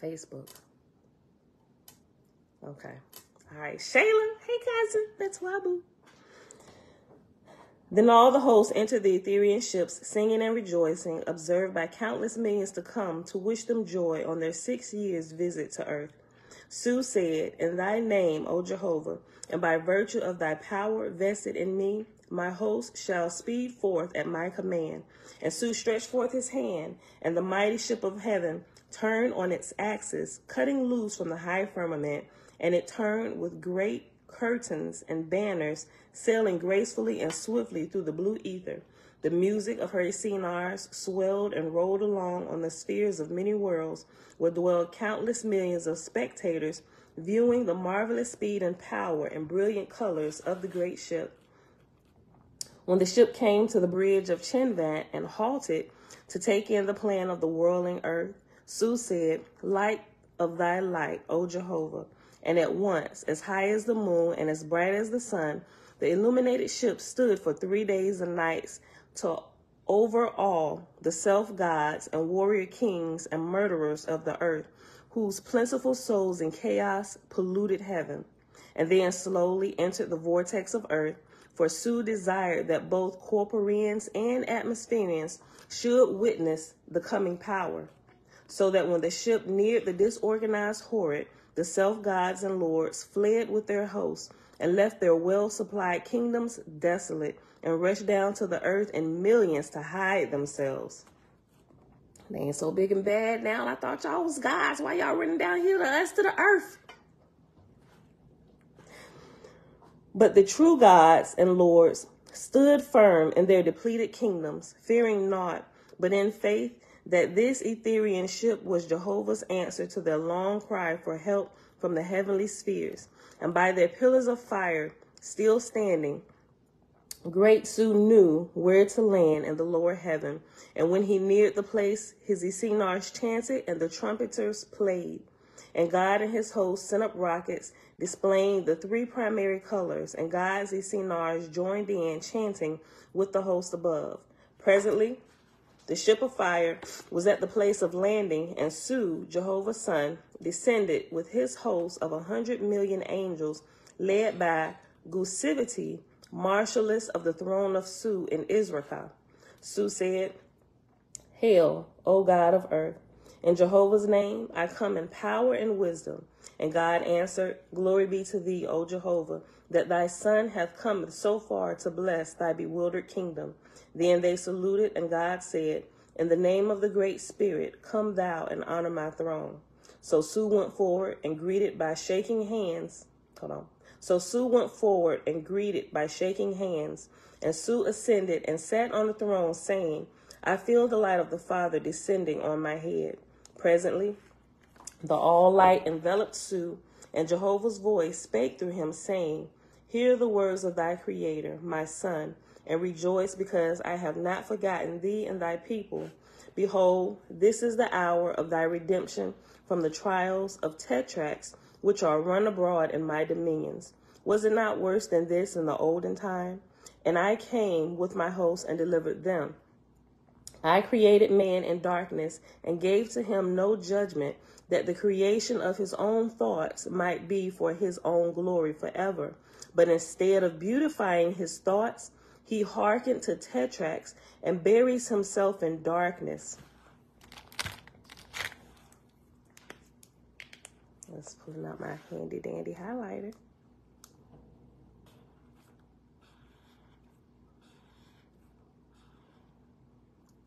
Facebook. Okay. All right. Shayla. Hey, cousin. That's Wabu. Then all the hosts entered the Etherean ships, singing and rejoicing, observed by countless millions to come to wish them joy on their 6 years' visit to earth. Su said, "In thy name, O Jehovah, and by virtue of thy power vested in me, my host shall speed forth at my command." And Su stretched forth his hand, and the mighty ship of heaven turned on its axis, cutting loose from the high firmament, and it turned with great curtains and banners, sailing gracefully and swiftly through the blue ether. The music of her sinars swelled and rolled along on the spheres of many worlds, where dwelled countless millions of spectators, viewing the marvelous speed and power and brilliant colors of the great ship. When the ship came to the bridge of Chinvant and halted to take in the plan of the whirling earth, Su said, "Light of thy light, O Jehovah." And at once, as high as the moon and as bright as the sun, the illuminated ship stood for 3 days and nights to overawe the self-gods and warrior kings and murderers of the earth, whose plentiful souls in chaos polluted heaven, and then slowly entered the vortex of earth, for Su desired that both corporeans and atmospherians should witness the coming power, so that when the ship neared the disorganized horde, the self-gods and lords fled with their hosts and left their well-supplied kingdoms desolate and rushed down to the earth in millions to hide themselves. They ain't so big and bad now. I thought y'all was gods. Why y'all running down here to us to the earth? But the true gods and lords stood firm in their depleted kingdoms, fearing naught, but in faith that this Etherean ship was Jehovah's answer to their long cry for help from the heavenly spheres. And by their pillars of fire still standing, great Su knew where to land in the lower heaven. And when he neared the place, his Isinars chanted and the trumpeters played. And God and his hosts sent up rockets, displaying the 3 primary colors, and God's Isinars joined in, chanting with the host above. Presently, the ship of fire was at the place of landing, and Su, Jehovah's son, descended with his host of 100 million angels, led by Gusiviti, marshalless of the throne of Su in Israel. Su said, "Hail, O God of earth. In Jehovah's name, I come in power and wisdom." And God answered, "Glory be to thee, O Jehovah, that thy son hath come so far to bless thy bewildered kingdom." Then they saluted, and God said, "In the name of the great Spirit, come thou and honor my throne." So Su went forward and greeted by shaking hands. So Su went forward and greeted by shaking hands. And Su ascended and sat on the throne, saying, "I feel the light of the Father descending on my head." Presently, the all-light enveloped Su, and Jehovah's voice spake through him, saying, "Hear the words of thy Creator, my son, and rejoice because I have not forgotten thee and thy people. Behold, this is the hour of thy redemption from the trials of tetrarchs, which are run abroad in my dominions. Was it not worse than this in the olden time? And I came with my host and delivered them. I created man in darkness and gave to him no judgment, that the creation of his own thoughts might be for his own glory forever. But instead of beautifying his thoughts, he hearkened to tetrarchs and buries himself in darkness." Let's pull out my handy dandy highlighter.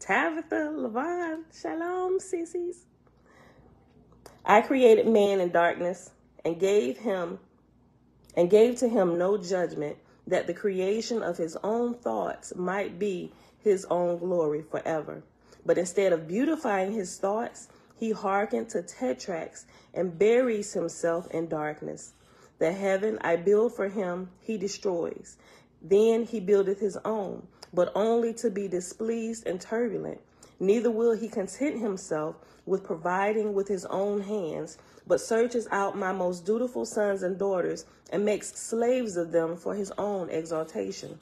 Tabitha, Levon, shalom, sissies. I created man in darkness and gave to him no judgment, that the creation of his own thoughts might be his own glory forever. But instead of beautifying his thoughts, he hearkened to tetrarchs and buries himself in darkness. The heaven I build for him, he destroys. Then he buildeth his own, but only to be displeased and turbulent. Neither will he content himself with providing with his own hands, but searches out my most dutiful sons and daughters and makes slaves of them for his own exaltation.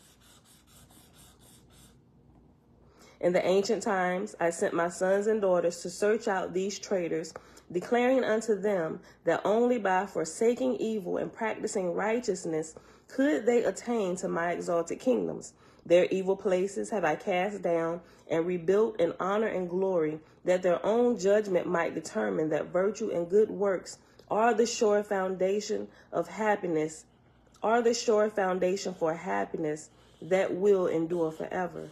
In the ancient times, I sent my sons and daughters to search out these traitors, declaring unto them that only by forsaking evil and practicing righteousness could they attain to my exalted kingdoms. Their evil places have I cast down and rebuilt in honor and glory, that their own judgment might determine that virtue and good works are the sure foundation of happiness, are the sure foundation for happiness that will endure forever.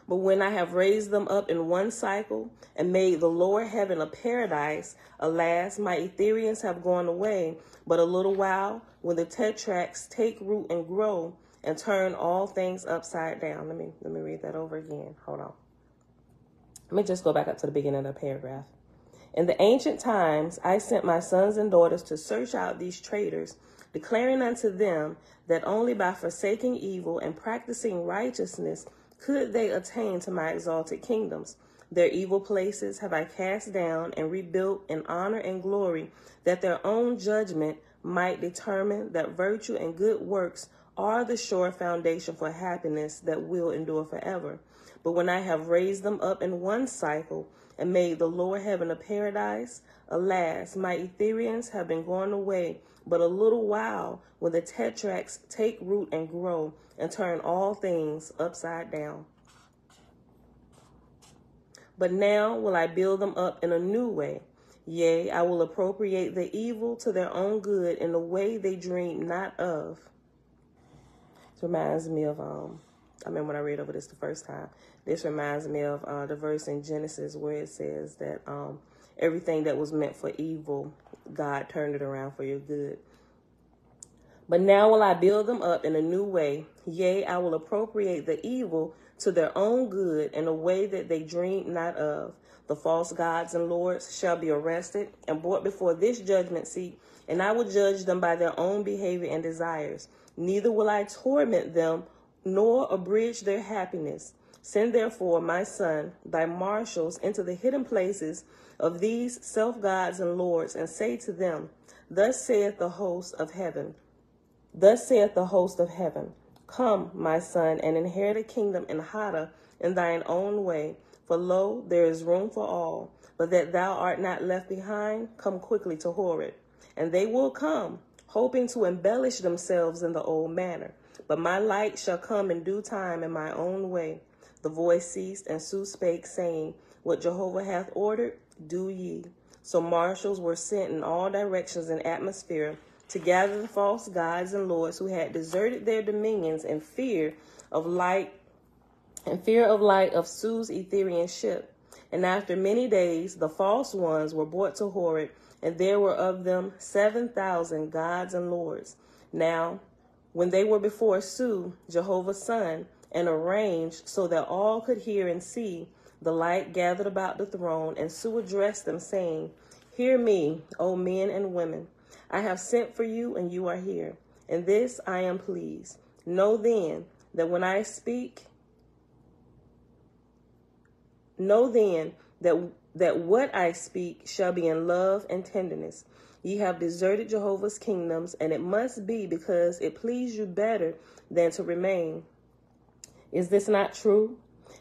But when I have raised them up in one cycle and made the lower heaven a paradise, alas, my Etherians have gone away. But a little while, when the tetrarchs take root and grow and turn all things upside down. Let me read that over again. Hold on. Let me just go back up to the beginning of the paragraph. In the ancient times, I sent my sons and daughters to search out these traitors, declaring unto them that only by forsaking evil and practicing righteousness could they attain to my exalted kingdoms. Their evil places have I cast down and rebuilt in honor and glory, that their own judgment might determine that virtue and good works are the sure foundation for happiness that will endure forever. But when I have raised them up in one cycle and made the lower heaven a paradise, alas, my Etherians have been gone away but a little while, when the tetrarchs take root and grow and turn all things upside down. But now will I build them up in a new way. Yea, I will appropriate the evil to their own good in a way they dream not of. This reminds me of, I remember when I read over this the first time. This reminds me of the verse in Genesis where it says that everything that was meant for evil, God turned it around for your good. But now will I build them up in a new way. Yea, I will appropriate the evil to their own good in a way that they dream not of. The false gods and lords shall be arrested and brought before this judgment seat, and I will judge them by their own behavior and desires. Neither will I torment them, nor abridge their happiness. Send therefore, my son, thy marshals into the hidden places of these self-gods and lords, and say to them, Thus saith the host of heaven, Come, my son, and inherit a kingdom in Hada in thine own way. For lo, there is room for all, but that thou art not left behind, come quickly to Horeb. And they will come, hoping to embellish themselves in the old manner. But my light shall come in due time in my own way. The voice ceased, and Sue spake, saying, What Jehovah hath ordered, do ye. So marshals were sent in all directions in atmosphere to gather the false gods and lords who had deserted their dominions in fear of light of Sue's Etherian ship. And after many days, the false ones were brought to Horeb, and there were of them 7,000 gods and lords. Now, when they were before Sue, Jehovah's son, and arranged so that all could hear and see, the light gathered about the throne, and Sue addressed them, saying, Hear me, O men and women. I have sent for you, and you are here. In this I am pleased. Know then that when I speak, that what I speak shall be in love and tenderness. Ye have deserted Jehovah's kingdoms, and it must be because it pleased you better than to remain. Is this not true?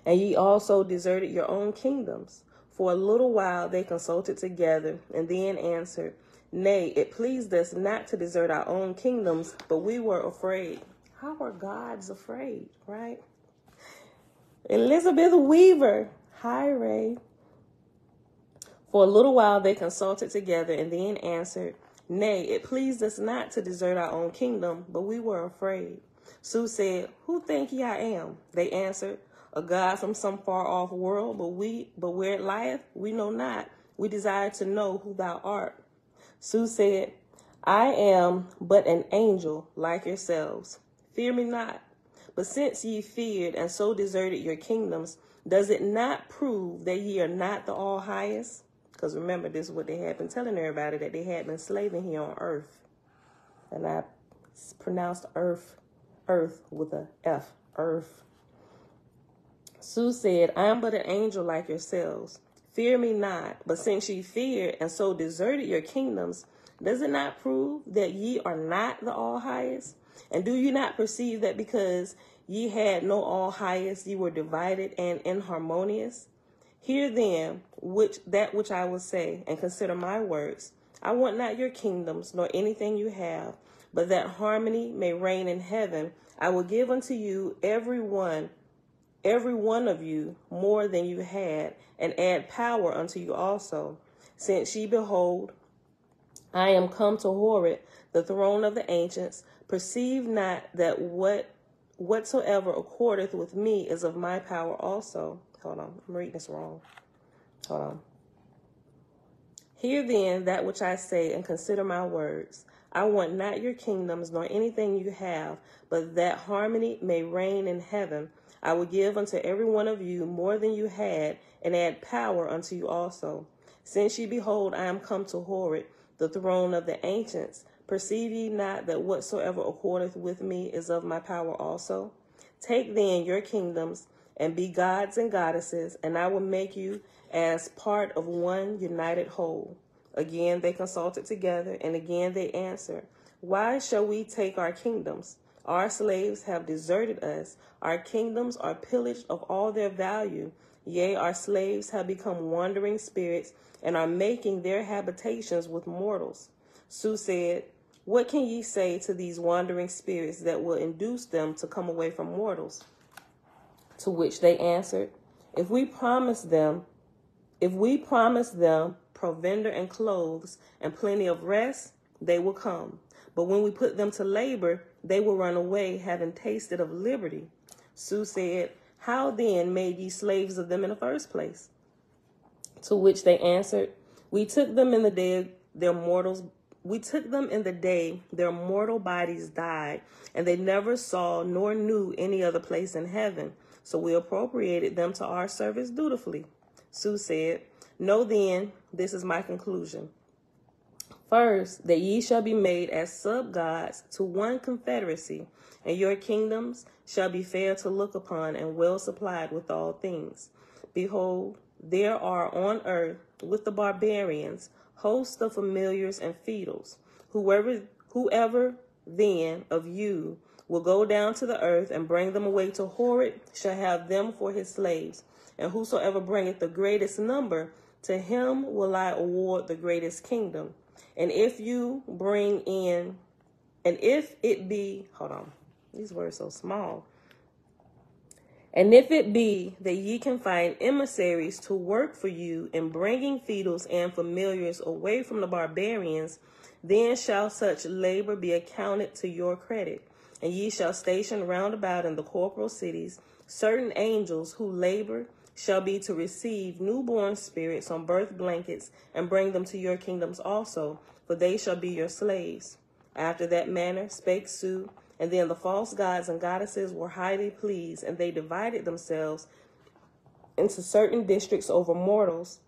And ye also deserted your own kingdoms. For a little while they consulted together, and then answered, Nay, it pleased us not to desert our own kingdoms, but we were afraid. How are gods afraid, right? Elizabeth Weaver. Hi, Ray. For a little while they consulted together, and then answered, Nay, it pleased us not to desert our own kingdom, but we were afraid. Sue said, Who think ye I am? They answered, A god from some far-off world, but where it lieth, we know not. We desire to know who thou art. Sue said, I am but an angel like yourselves. Fear me not. But since ye feared and so deserted your kingdoms, does it not prove that ye are not the all-highest? Because remember, this is what they had been telling everybody, that they had been slaving here on earth. And I pronounced earth with a F, earth. Sue said, I am but an angel like yourselves. Fear me not, but since ye feared and so deserted your kingdoms, does it not prove that ye are not the all-highest? And do you not perceive that because Ye had no all highest, ye were divided and inharmonious. Hear then which I will say, and consider my words. I want not your kingdoms, nor anything you have, but that harmony may reign in heaven. I will give unto you every one of you more than you had, and add power unto you also. Since ye behold, I am come to Horeb, the throne of the ancients. Perceive not that whatsoever accordeth with me is of my power also. Hold on, I'm reading this wrong. Hold on. Hear then that which I say, and consider my words. I want not your kingdoms, nor anything you have, but that harmony may reign in heaven. I will give unto every one of you more than you had, and add power unto you also. Since ye behold, I am come to Horeb, the throne of the ancients. Perceive ye not that whatsoever accordeth with me is of my power also? Take then your kingdoms, and be gods and goddesses, and I will make you as part of one united whole. Again they consulted together, and again they answered, Why shall we take our kingdoms? Our slaves have deserted us. Our kingdoms are pillaged of all their value. Yea, our slaves have become wandering spirits, and are making their habitations with mortals. Su said, What can ye say to these wandering spirits that will induce them to come away from mortals? To which they answered, If we promise them provender and clothes and plenty of rest, they will come. But when we put them to labor, they will run away, having tasted of liberty. Su said, How then made ye slaves of them in the first place? To which they answered, We took them in the day their mortal bodies died, and they never saw nor knew any other place in heaven. So we appropriated them to our service dutifully. Su said, Know then, this is my conclusion. First, that ye shall be made as sub-gods to one confederacy, and your kingdoms shall be fair to look upon and well supplied with all things. Behold, there are on earth with the barbarians hosts of familiars and feudals. Whoever then of you will go down to the earth and bring them away to Horeb shall have them for his slaves. And whosoever bringeth the greatest number, to him will I award the greatest kingdom. And if it be, hold on, these words so small. And if it be that ye can find emissaries to work for you in bringing feudals and familiars away from the barbarians, then shall such labor be accounted to your credit. And ye shall station round about in the corporal cities certain angels whose labor shall be to receive newborn spirits on birth blankets and bring them to your kingdoms also, for they shall be your slaves. After that manner spake Su, and then the false gods and goddesses were highly pleased, and they divided themselves into certain districts over mortals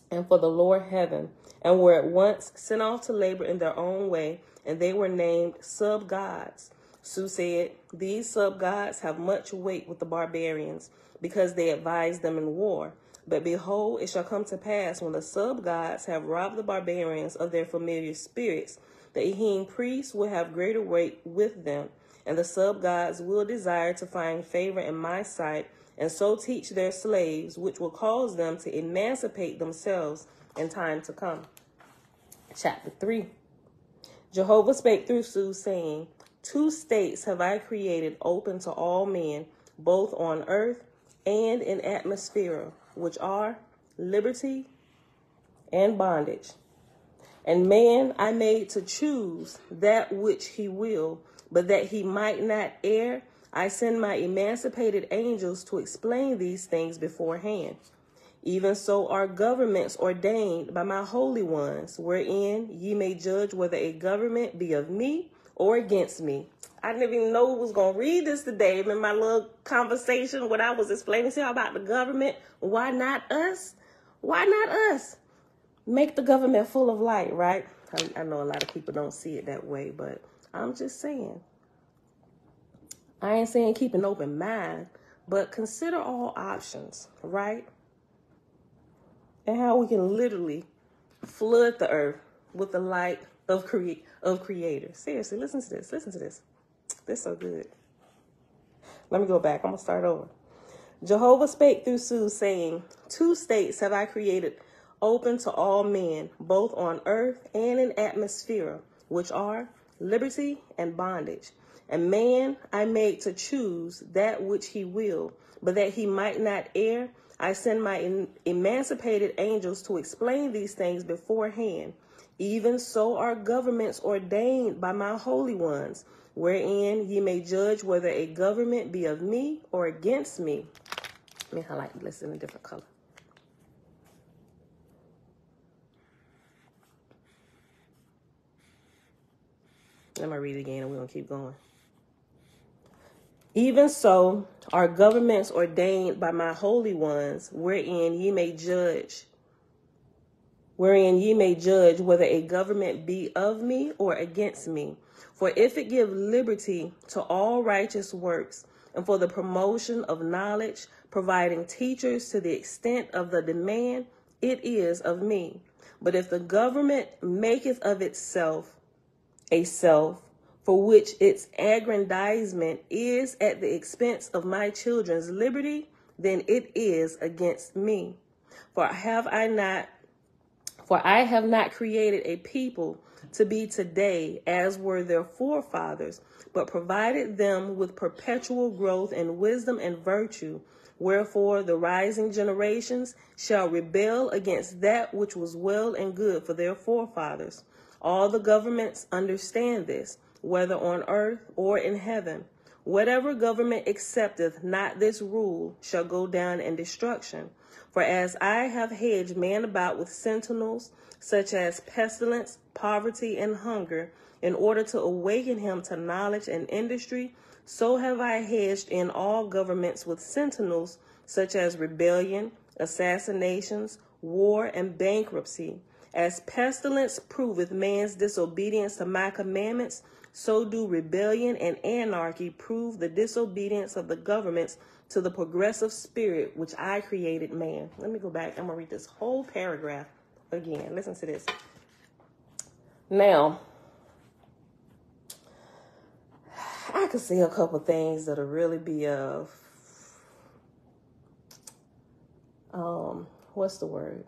and for the lower heaven, and were at once sent off to labor in their own way, and they were named sub-gods. Su said, These sub-gods have much weight with the barbarians, because they advise them in war. But behold, it shall come to pass, when the sub-gods have robbed the barbarians of their familiar spirits, the Ehim priests will have greater weight with them, and the sub-gods will desire to find favor in my sight, and so teach their slaves, which will cause them to emancipate themselves in time to come. Chapter 3. Jehovah spake through Su, saying, 2 states have I created open to all men, both on earth and in atmosphere, which are liberty and bondage. And man I made to choose that which he will, but that he might not err, I send my emancipated angels to explain these things beforehand. Even so are governments ordained by my holy ones, wherein ye may judge whether a government be of me or against me. I didn't even know I was going to read this today. In my little conversation, when I was explaining to y'all about the government, why not us? Why not us? Make the government full of light, right? I know a lot of people don't see it that way, but I'm just saying. I ain't saying keep an open mind, but consider all options, right? And how we can literally flood the earth with the light of Creator. Seriously, listen to this. Listen to this. This is so good. Let me go back. I'm going to start over. Jehovah spake through Sue, saying, 2 states have I created open to all men, both on earth and in atmosphere, which are liberty and bondage. And man I made to choose that which he will, but that he might not err, I send my emancipated angels to explain these things beforehand. Even so are governments ordained by my holy ones, wherein ye may judge whether a government be of me or against me. Let me highlight this in a different color. Let me read it again and we're going to keep going. Even so are governments ordained by my holy ones, wherein ye may judge whether a government be of me or against me. For if it give liberty to all righteous works, and for the promotion of knowledge, providing teachers to the extent of the demand, it is of me. But if the government maketh of itself a self, for which its aggrandizement is at the expense of my children's liberty, then it is against me. For I have not created a people to be today as were their forefathers, but provided them with perpetual growth in wisdom and virtue. Wherefore the rising generations shall rebel against that which was well and good for their forefathers. All the governments understand this, whether on earth or in heaven. Whatever government accepteth not this rule shall go down in destruction. For as I have hedged man about with sentinels, such as pestilence, poverty, and hunger, in order to awaken him to knowledge and industry, so have I hedged in all governments with sentinels, such as rebellion, assassinations, war, and bankruptcy. As pestilence proveth man's disobedience to my commandments, so do rebellion and anarchy prove the disobedience of the governments to the progressive spirit which I created man. Let me go back. I'm going to read this whole paragraph again. Listen to this. Now, I could see a couple things that'll really be of, what's the word?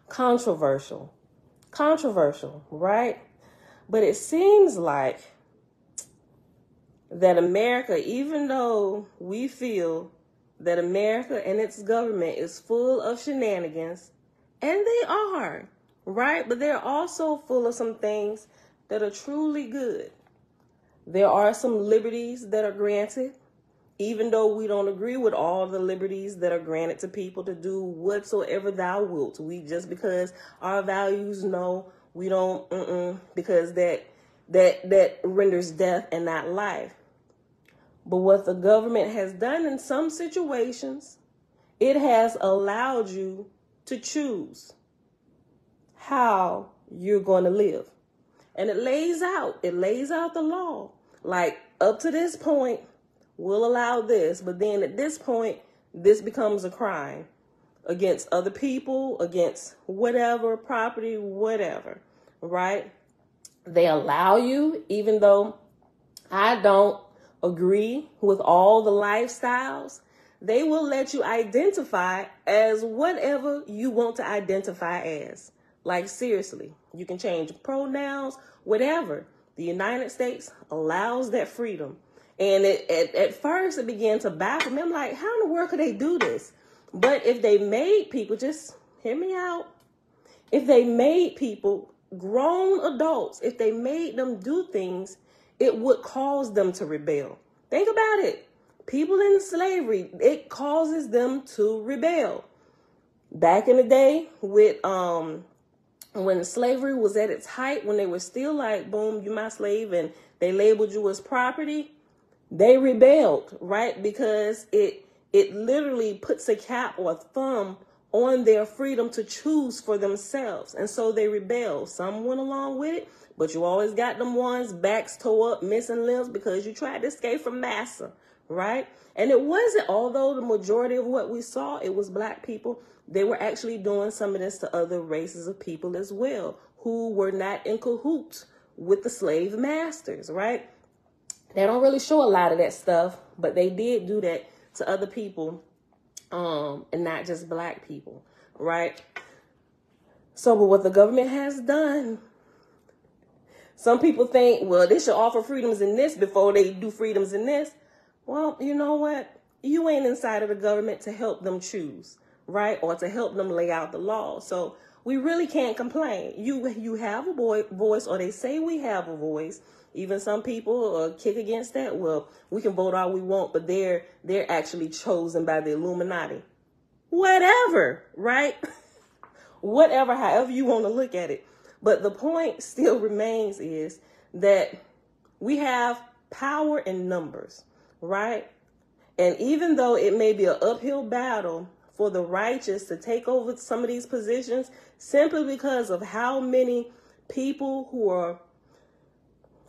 Controversial, right? But it seems like that America, even though we feel that America and its government is full of shenanigans, and they are, right? But they're also full of some things that are truly good. There are some liberties that are granted, even though we don't agree with all the liberties that are granted to people to do whatsoever thou wilt. We just because our values, no, we don't, because that renders death and not life. But what the government has done in some situations, it has allowed you to choose how you're going to live. And it lays out the law. Like, up to this point, we'll allow this. But then at this point, this becomes a crime against other people, against whatever, property, whatever, right? They allow you, even though I don't agree with all the lifestyles, they will let you identify as whatever you want to identify as. Like, seriously, you can change pronouns, whatever. The United States allows that freedom. And at first it began to baffle me. I'm like, how in the world could they do this? But if they made people, just hear me out. If they made people, grown adults, if they made them do things, it would cause them to rebel. Think about it. People in slavery, it causes them to rebel. Back in the day with when slavery was at its height, when they were still like, boom, you my slave, and they labeled you as property, they rebelled, right? Because it literally puts a cap or a thumb on their freedom to choose for themselves. And so they rebelled. Some went along with it, but you always got them ones, backs tore up, missing limbs, because you tried to escape from massa, right? And it wasn't, although the majority of what we saw, it was black people, they were actually doing some of this to other races of people as well, who were not in cahoots with the slave masters, right? They don't really show a lot of that stuff, but they did do that to other people, and not just black people, right? So, but what the government has done, some people think, well, they should offer freedoms in this before they do freedoms in this. Well, you know what? You ain't inside of the government to help them choose, right? Or to help them lay out the law. So we really can't complain. You have a voice, or they say we have a voice. Even some people kick against that. Well, we can vote all we want, but they're actually chosen by the Illuminati. Whatever, right? Whatever, however you want to look at it. But the point still remains is that we have power in numbers, right? And even though it may be an uphill battle for the righteous to take over some of these positions, simply because of how many people who are,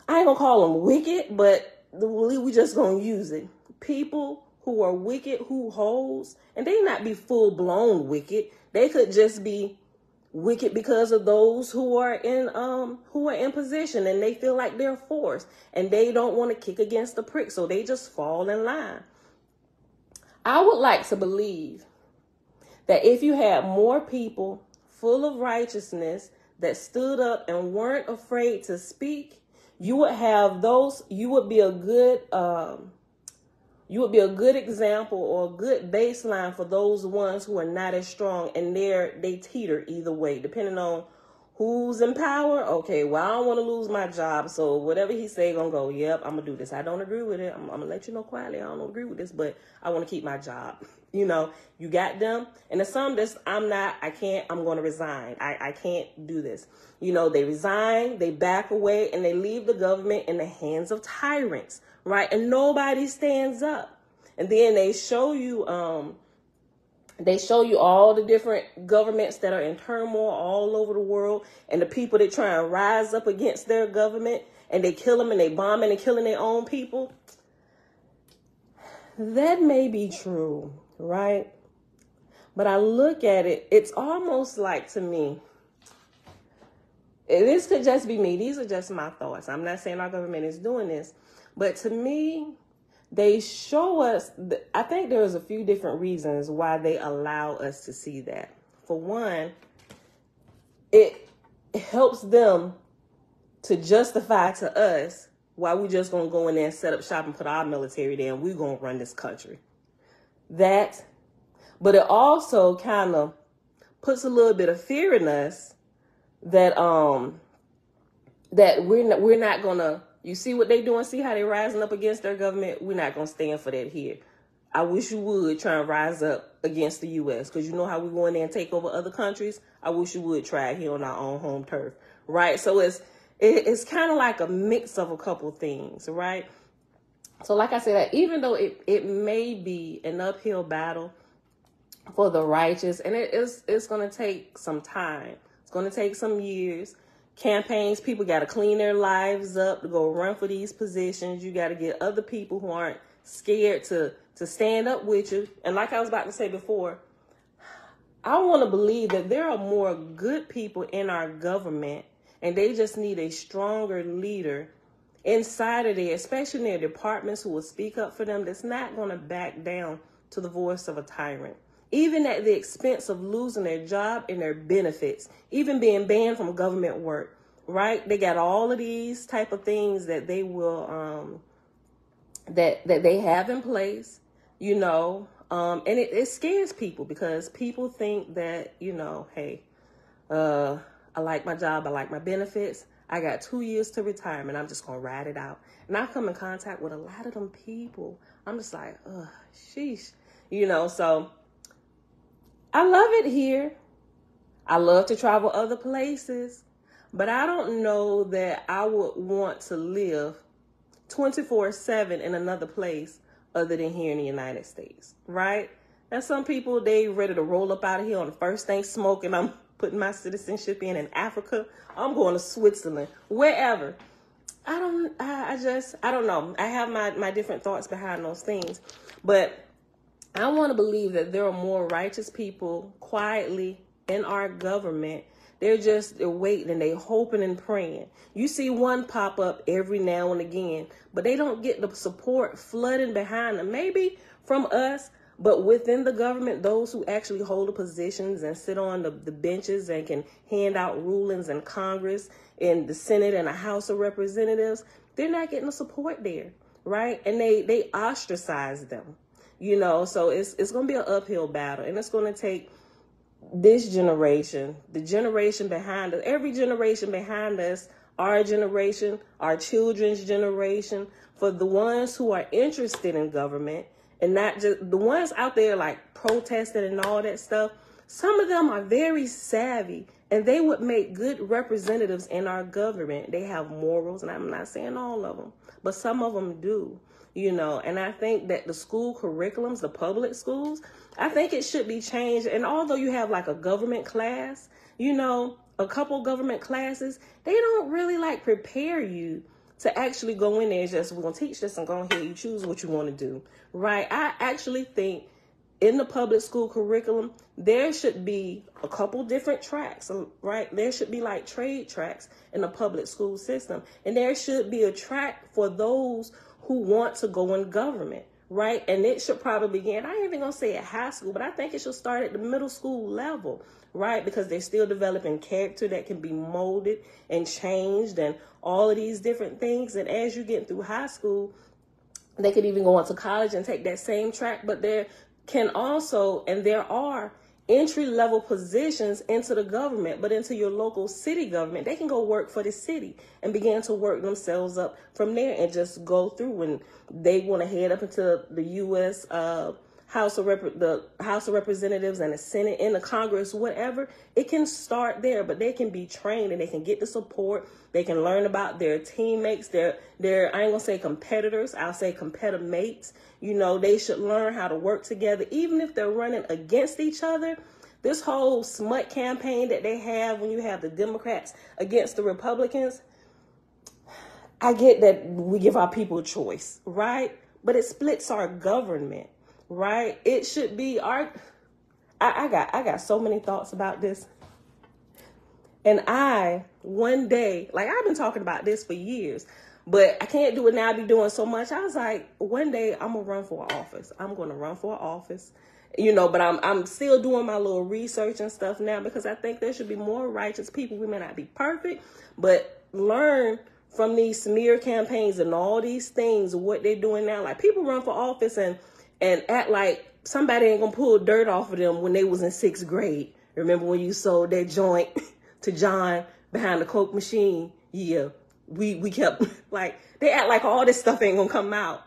I ain't gonna call them wicked, but we just gonna use it. People who are wicked, who holds, and they not be full blown wicked. They could just be wicked because of those who are in position, and they feel like they're forced, and they don't want to kick against the prick, so they just fall in line. I would like to believe that if you had more people full of righteousness that stood up and weren't afraid to speak, you would have those. You would be a good example or a good baseline for those ones who are not as strong, and they teeter either way, depending on who's in power. Okay, well, I don't want to lose my job, so whatever he say gonna go. Yep, I'm gonna do this. I don't agree with it. I'm gonna let you know quietly, I don't agree with this, but I want to keep my job. You know, you got them. And there's some that's, I'm going to resign. I can't do this. You know, they resign, they back away, and they leave the government in the hands of tyrants, right? And nobody stands up. And then they show you all the different governments that are in turmoil all over the world, and the people that try and rise up against their government, and they kill them, and they bombing and killing their own people. That may be true, right? But I look at it, it's almost like, to me, this could just be me. These are just my thoughts. I'm not saying our government is doing this, but to me, they show us, I think there's a few different reasons why they allow us to see that. For one, it helps them to justify to us why we just going to go in there and set up shop and put our military there and we're going to run this country. That, but it also kind of puts a little bit of fear in us that that we're not going to, you see what they doing, see how they rising up against their government? We're not going to stand for that here. I wish you would try and rise up against the U.S. because you know how we go in there and take over other countries. I wish you would try it here on our own home turf, right? So it's kind of like a mix of a couple things, right? So like I said, even though it may be an uphill battle for the righteous, and it's going to take some time. It's going to take some years. Campaigns, people got to clean their lives up to go run for these positions. You got to get other people who aren't scared to stand up with you. And like I was about to say before, I want to believe that there are more good people in our government, and they just need a stronger leader inside of there, especially in their departments, who will speak up for them, that's not going to back down to the voice of a tyrant, even at the expense of losing their job and their benefits, even being banned from government work, right? They got all of these type of things that they will, that they have in place, you know, and it scares people because people think that, you know, hey, I like my job, I like my benefits, I got 2 years to retirement, I'm just going to ride it out. And I come in contact with a lot of them people. I'm just like, sheesh, you know, so I love it here. I love to travel other places, but I don't know that I would want to live 24/7 in another place other than here in the United States, right? Now, some people, they ready to roll up out of here on the first thing smoking. I'm putting my citizenship in Africa. I'm going to Switzerland, wherever. I don't know. I have my different thoughts behind those things, but I want to believe that there are more righteous people quietly in our government They're waiting and they're hoping and praying. You see one pop up every now and again, but they don't get the support flooding behind them. Maybe from us, but within the government, those who actually hold the positions and sit on the benches and can hand out rulings in Congress, in the Senate and the House of Representatives, they're not getting the support there, right? And they ostracize them, so it's going to be an uphill battle, and it's going to take this generation, the generation behind us, every generation behind us, our generation, our children's generation, for the ones who are interested in government, and not just the ones out there like protesting and all that stuff. Some of them are very savvy and they would make good representatives in our government. They have morals, and I'm not saying all of them, but some of them do, and I think that the school curriculums, the public schools, I think it should be changed. And although you have like a government class, a couple government classes, they don't really like prepare you to actually go in there and just, we're going to teach this and go ahead, you choose what you want to do, right? I actually think in the public school curriculum, there should be a couple different tracks, right? There should be like trade tracks in the public school system. And there should be a track for those who want to go in government, right? And it should probably begin, I ain't even going to say at high school, but I think it should start at the middle school level, right? Because they're still developing character that can be molded and changed and all of these different things. And as you get through high school, they could even go on to college and take that same track. But there can also, and there are entry-level positions into the government, but into your local city government. They can go work for the city and begin to work themselves up from there and just go through. When they want to head up into the U.S. the House of Representatives and the Senate and the Congress, whatever, it can start there, but they can be trained and they can get the support. They can learn about their teammates, their I ain't gonna say competitors, I'll say competitor mates. They should learn how to work together, even if they're running against each other. This whole smut campaign that they have when you have the Democrats against the Republicans, I get that we give our people a choice, right? But it splits our government, right? It should be I got so many thoughts about this. And one day, like I've been talking about this for years, but I can't do it now. I be doing so much. I was like, one day I'm going to run for office. I'm going to run for office, but I'm still doing my little research and stuff now, because I think there should be more righteous people. We may not be perfect, but learn from these smear campaigns and all these things, what they're doing now. Like people run for office and act like somebody ain't going to pull dirt off of them when they was in 6th grade. Remember when you sold that joint to John behind the Coke machine? Yeah, we kept, like, they act like all this stuff ain't gonna come out.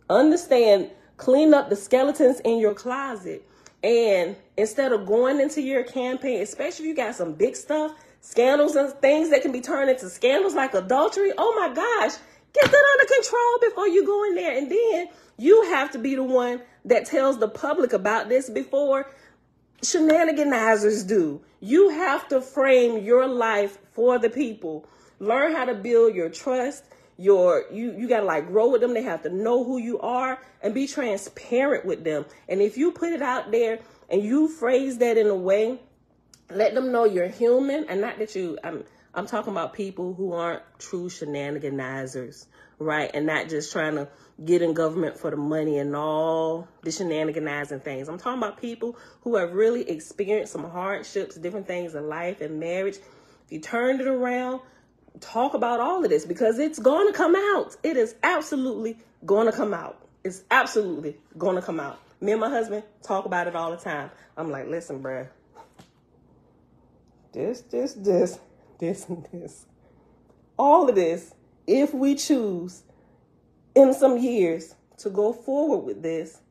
Understand, clean up the skeletons in your closet. And instead of going into your campaign, especially if you got some big stuff, scandals and things that can be turned into scandals like adultery, oh my gosh, get that under control before you go in there. And then you have to be the one that tells the public about this before shenaniganizers do. You have to frame your life for the people. Learn how to build your trust. You got to like grow with them. They have to know who you are and be transparent with them. And if you put it out there and you phrase that in a way, let them know you're human, and not that I'm talking about people who aren't true shenaniganizers, right? And not just trying to get in government for the money and all the shenaniganizing things. I'm talking about people who have really experienced some hardships, different things in life and marriage. If you turned it around, talk about all of this, because it's going to come out. It is absolutely going to come out. It's absolutely going to come out. Me and my husband talk about it all the time. I'm like, listen, bruh, this, and this. All of this, if we choose in some years to go forward with this,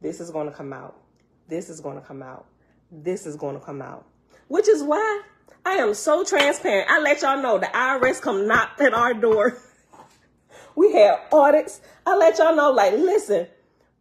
this is going to come out. This is going to come out. This is going to come out. Which is why I am so transparent. I let y'all know the IRS come knock at our door. We had audits. I let y'all know, like, listen,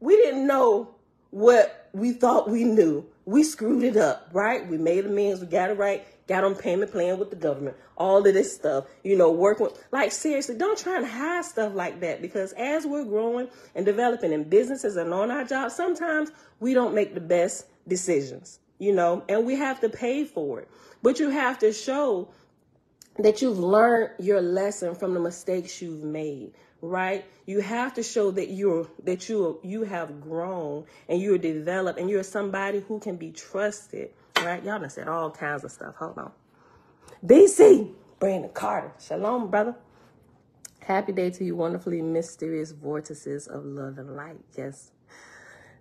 we didn't know what we thought we knew. We screwed it up, right? We made amends. We got it right. Got on payment plan with the government. All of this stuff, working with, like, seriously, don't try and hide stuff like that, because as we're growing and developing in businesses and on our jobs, sometimes we don't make the best decisions. and we have to pay for it. But you have to show that you've learned your lesson from the mistakes you've made, right? You have to show that you have grown and you're developed and you're somebody who can be trusted, right? Y'all done said all kinds of stuff. Hold on. BC, Brandon Carter. Shalom, brother. Happy day to you, wonderfully mysterious vortices of love and light. Yes.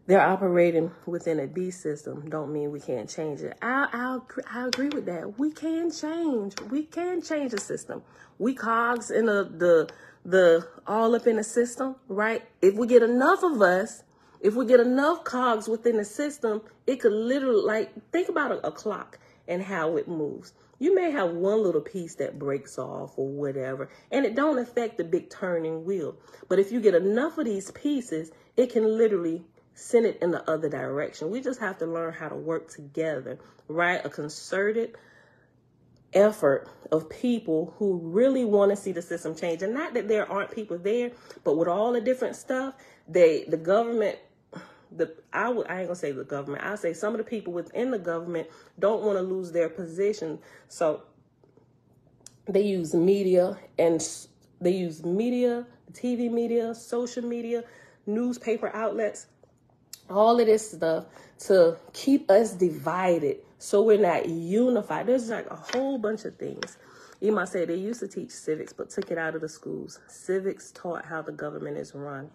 They're operating within a beast system. Don't mean we can't change it. I agree with that. We can change. We can change the system. We cogs in the all up in the system, right? If we get enough of us, if we get enough cogs within the system, it could literally, think about a clock and how it moves. You may have one little piece that breaks off or whatever, and it don't affect the big turning wheel. But if you get enough of these pieces, it can literally send it in the other direction. We just have to learn how to work together, right? A concerted effort of people who really want to see the system change. And not that there aren't people there, but with all the different stuff, the government, I ain't gonna say the government, I'll say some of the people within the government don't want to lose their position. So they use media, TV media, social media, newspaper outlets, all of this stuff to keep us divided so we're not unified. There's a whole bunch of things. You might say they used to teach civics, but took it out of the schools. Civics taught how the government is run.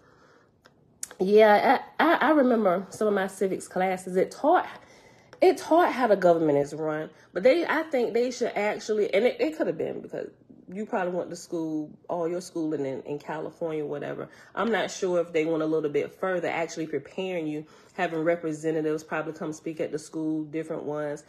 Yeah, I remember some of my civics classes. It taught how the government is run. But I think they should actually, and it could have been because you probably went to school, all your schooling in California, whatever. I'm not sure if they went a little bit further, actually preparing you, having representatives probably come speak at the school, different ones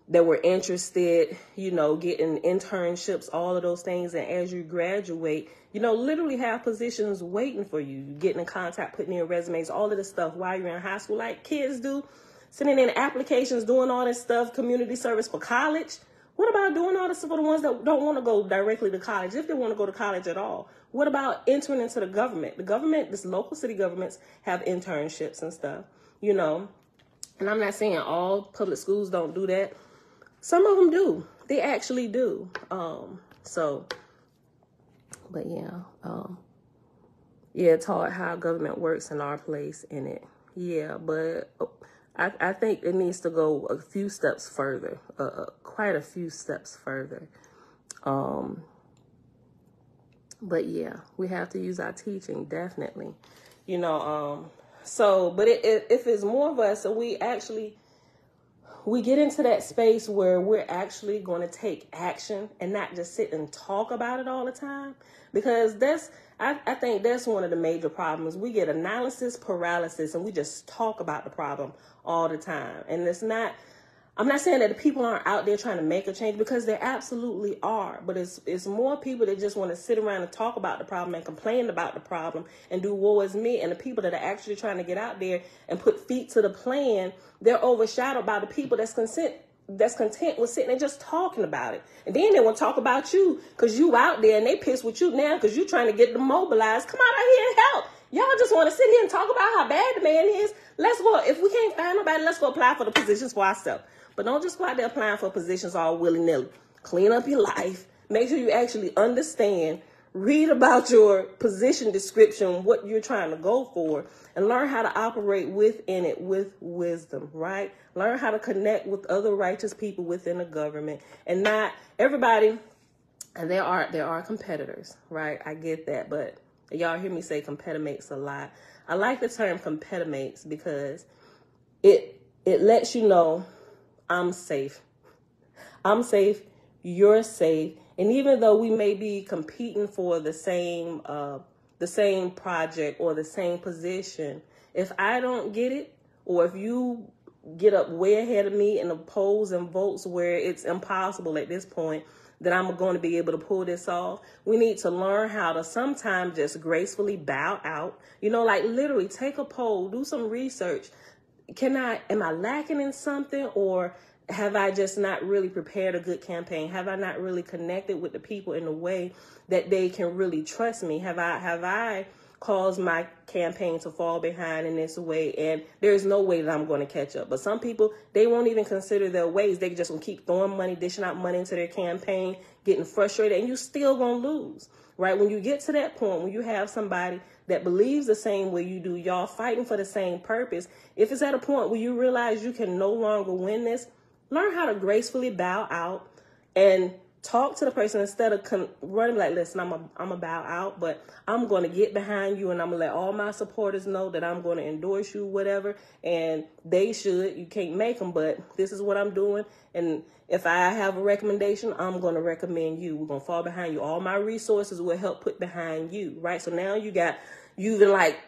that were interested, getting internships, all of those things. And as you graduate, literally have positions waiting for you, getting in contact, putting in your resumes, all of this stuff while you're in high school, like kids do, sending in applications, doing all this stuff, community service for college. What about doing all this for the ones that don't want to go directly to college, if they want to go to college at all? What about entering into the government? The government, this local city governments have internships and stuff, And I'm not saying all public schools don't do that. Some of them do. They actually do. But it's hard how government works in our place in it. Yeah, but I think it needs to go a few steps further, quite a few steps further. But yeah, we have to use our teaching, definitely. But if it's more of us, so we get into that space where we're actually going to take action and not just sit and talk about it all the time, because I think that's one of the major problems. We get analysis paralysis and we just talk about the problem all the time. And I'm not saying that the people aren't out there trying to make a change, because there absolutely are. But it's more people that just want to sit around and talk about the problem and complain about the problem and do woe is me. And the people that are actually trying to get out there and put feet to the plan, they're overshadowed by the people that's content with sitting and just talking about it. And then they want to talk about you because you out there, and they pissed with you now because you're trying to get them mobilized. Come out here and help. Y'all just want to sit here and talk about how bad the man is. Let's go. If we can't find nobody, let's go apply for the positions for ourselves. But don't just go out there applying for positions all willy-nilly. Clean up your life. Make sure you actually understand. Read about your position description, what you're trying to go for, and learn how to operate within it with wisdom, right? Learn how to connect with other righteous people within the government, and not everybody. And there are competitors, right? I get that, but y'all hear me say competimates a lot. I like the term competimates because it lets you know I'm safe. I'm safe. You're safe. And even though we may be competing for the same project or the same position, if I don't get it, or if you get up way ahead of me in the polls and votes where it's impossible at this point that I'm going to be able to pull this off, we need to learn how to sometimes just gracefully bow out. Literally take a poll, do some research. Am I lacking in something, or have I just not really prepared a good campaign? Have I not really connected with the people in a way that they can really trust me? Have I cause my campaign to fall behind in this way, and there's no way that I'm going to catch up. But some people, they won't even consider their ways. They just going to keep throwing money, dishing out money into their campaign, getting frustrated, and you still going to lose, right? When you get to that point, when you have somebody that believes the same way you do, y'all fighting for the same purpose, if it's at a point where you realize you can no longer win this, learn how to gracefully bow out and talk to the person instead of running like, listen, I'm a bow out, but I'm going to get behind you and I'm going to let all my supporters know that I'm going to endorse you, whatever, and they should. You can't make them, but this is what I'm doing. And if I have a recommendation, I'm going to recommend you. We're going to fall behind you. All my resources will help put behind you, right? So now you even like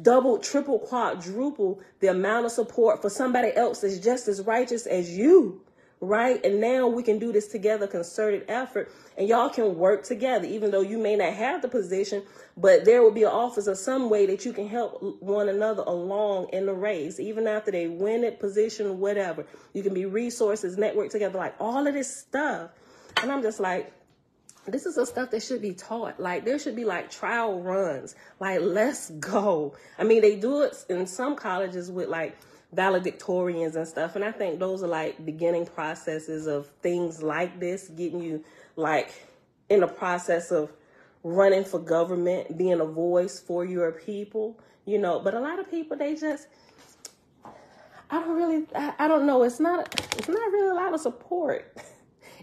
double, triple, quadruple the amount of support for somebody else that's just as righteous as you. Right. And now we can do this together, concerted effort, and y'all can work together, even though you may not have the position, but there will be an office or some way that you can help one another along in the race, even after they win it, position, whatever. You can be resources, network together, like all of this stuff. And I'm just like, this is the stuff that should be taught. Like, there should be like trial runs. Like, let's go. I mean, they do it in some colleges with like valedictorians and stuff, and I think those are like beginning processes of things like this, getting you like in the process of running for government, being a voice for your people, but a lot of people, they just, I don't know, it's not really a lot of support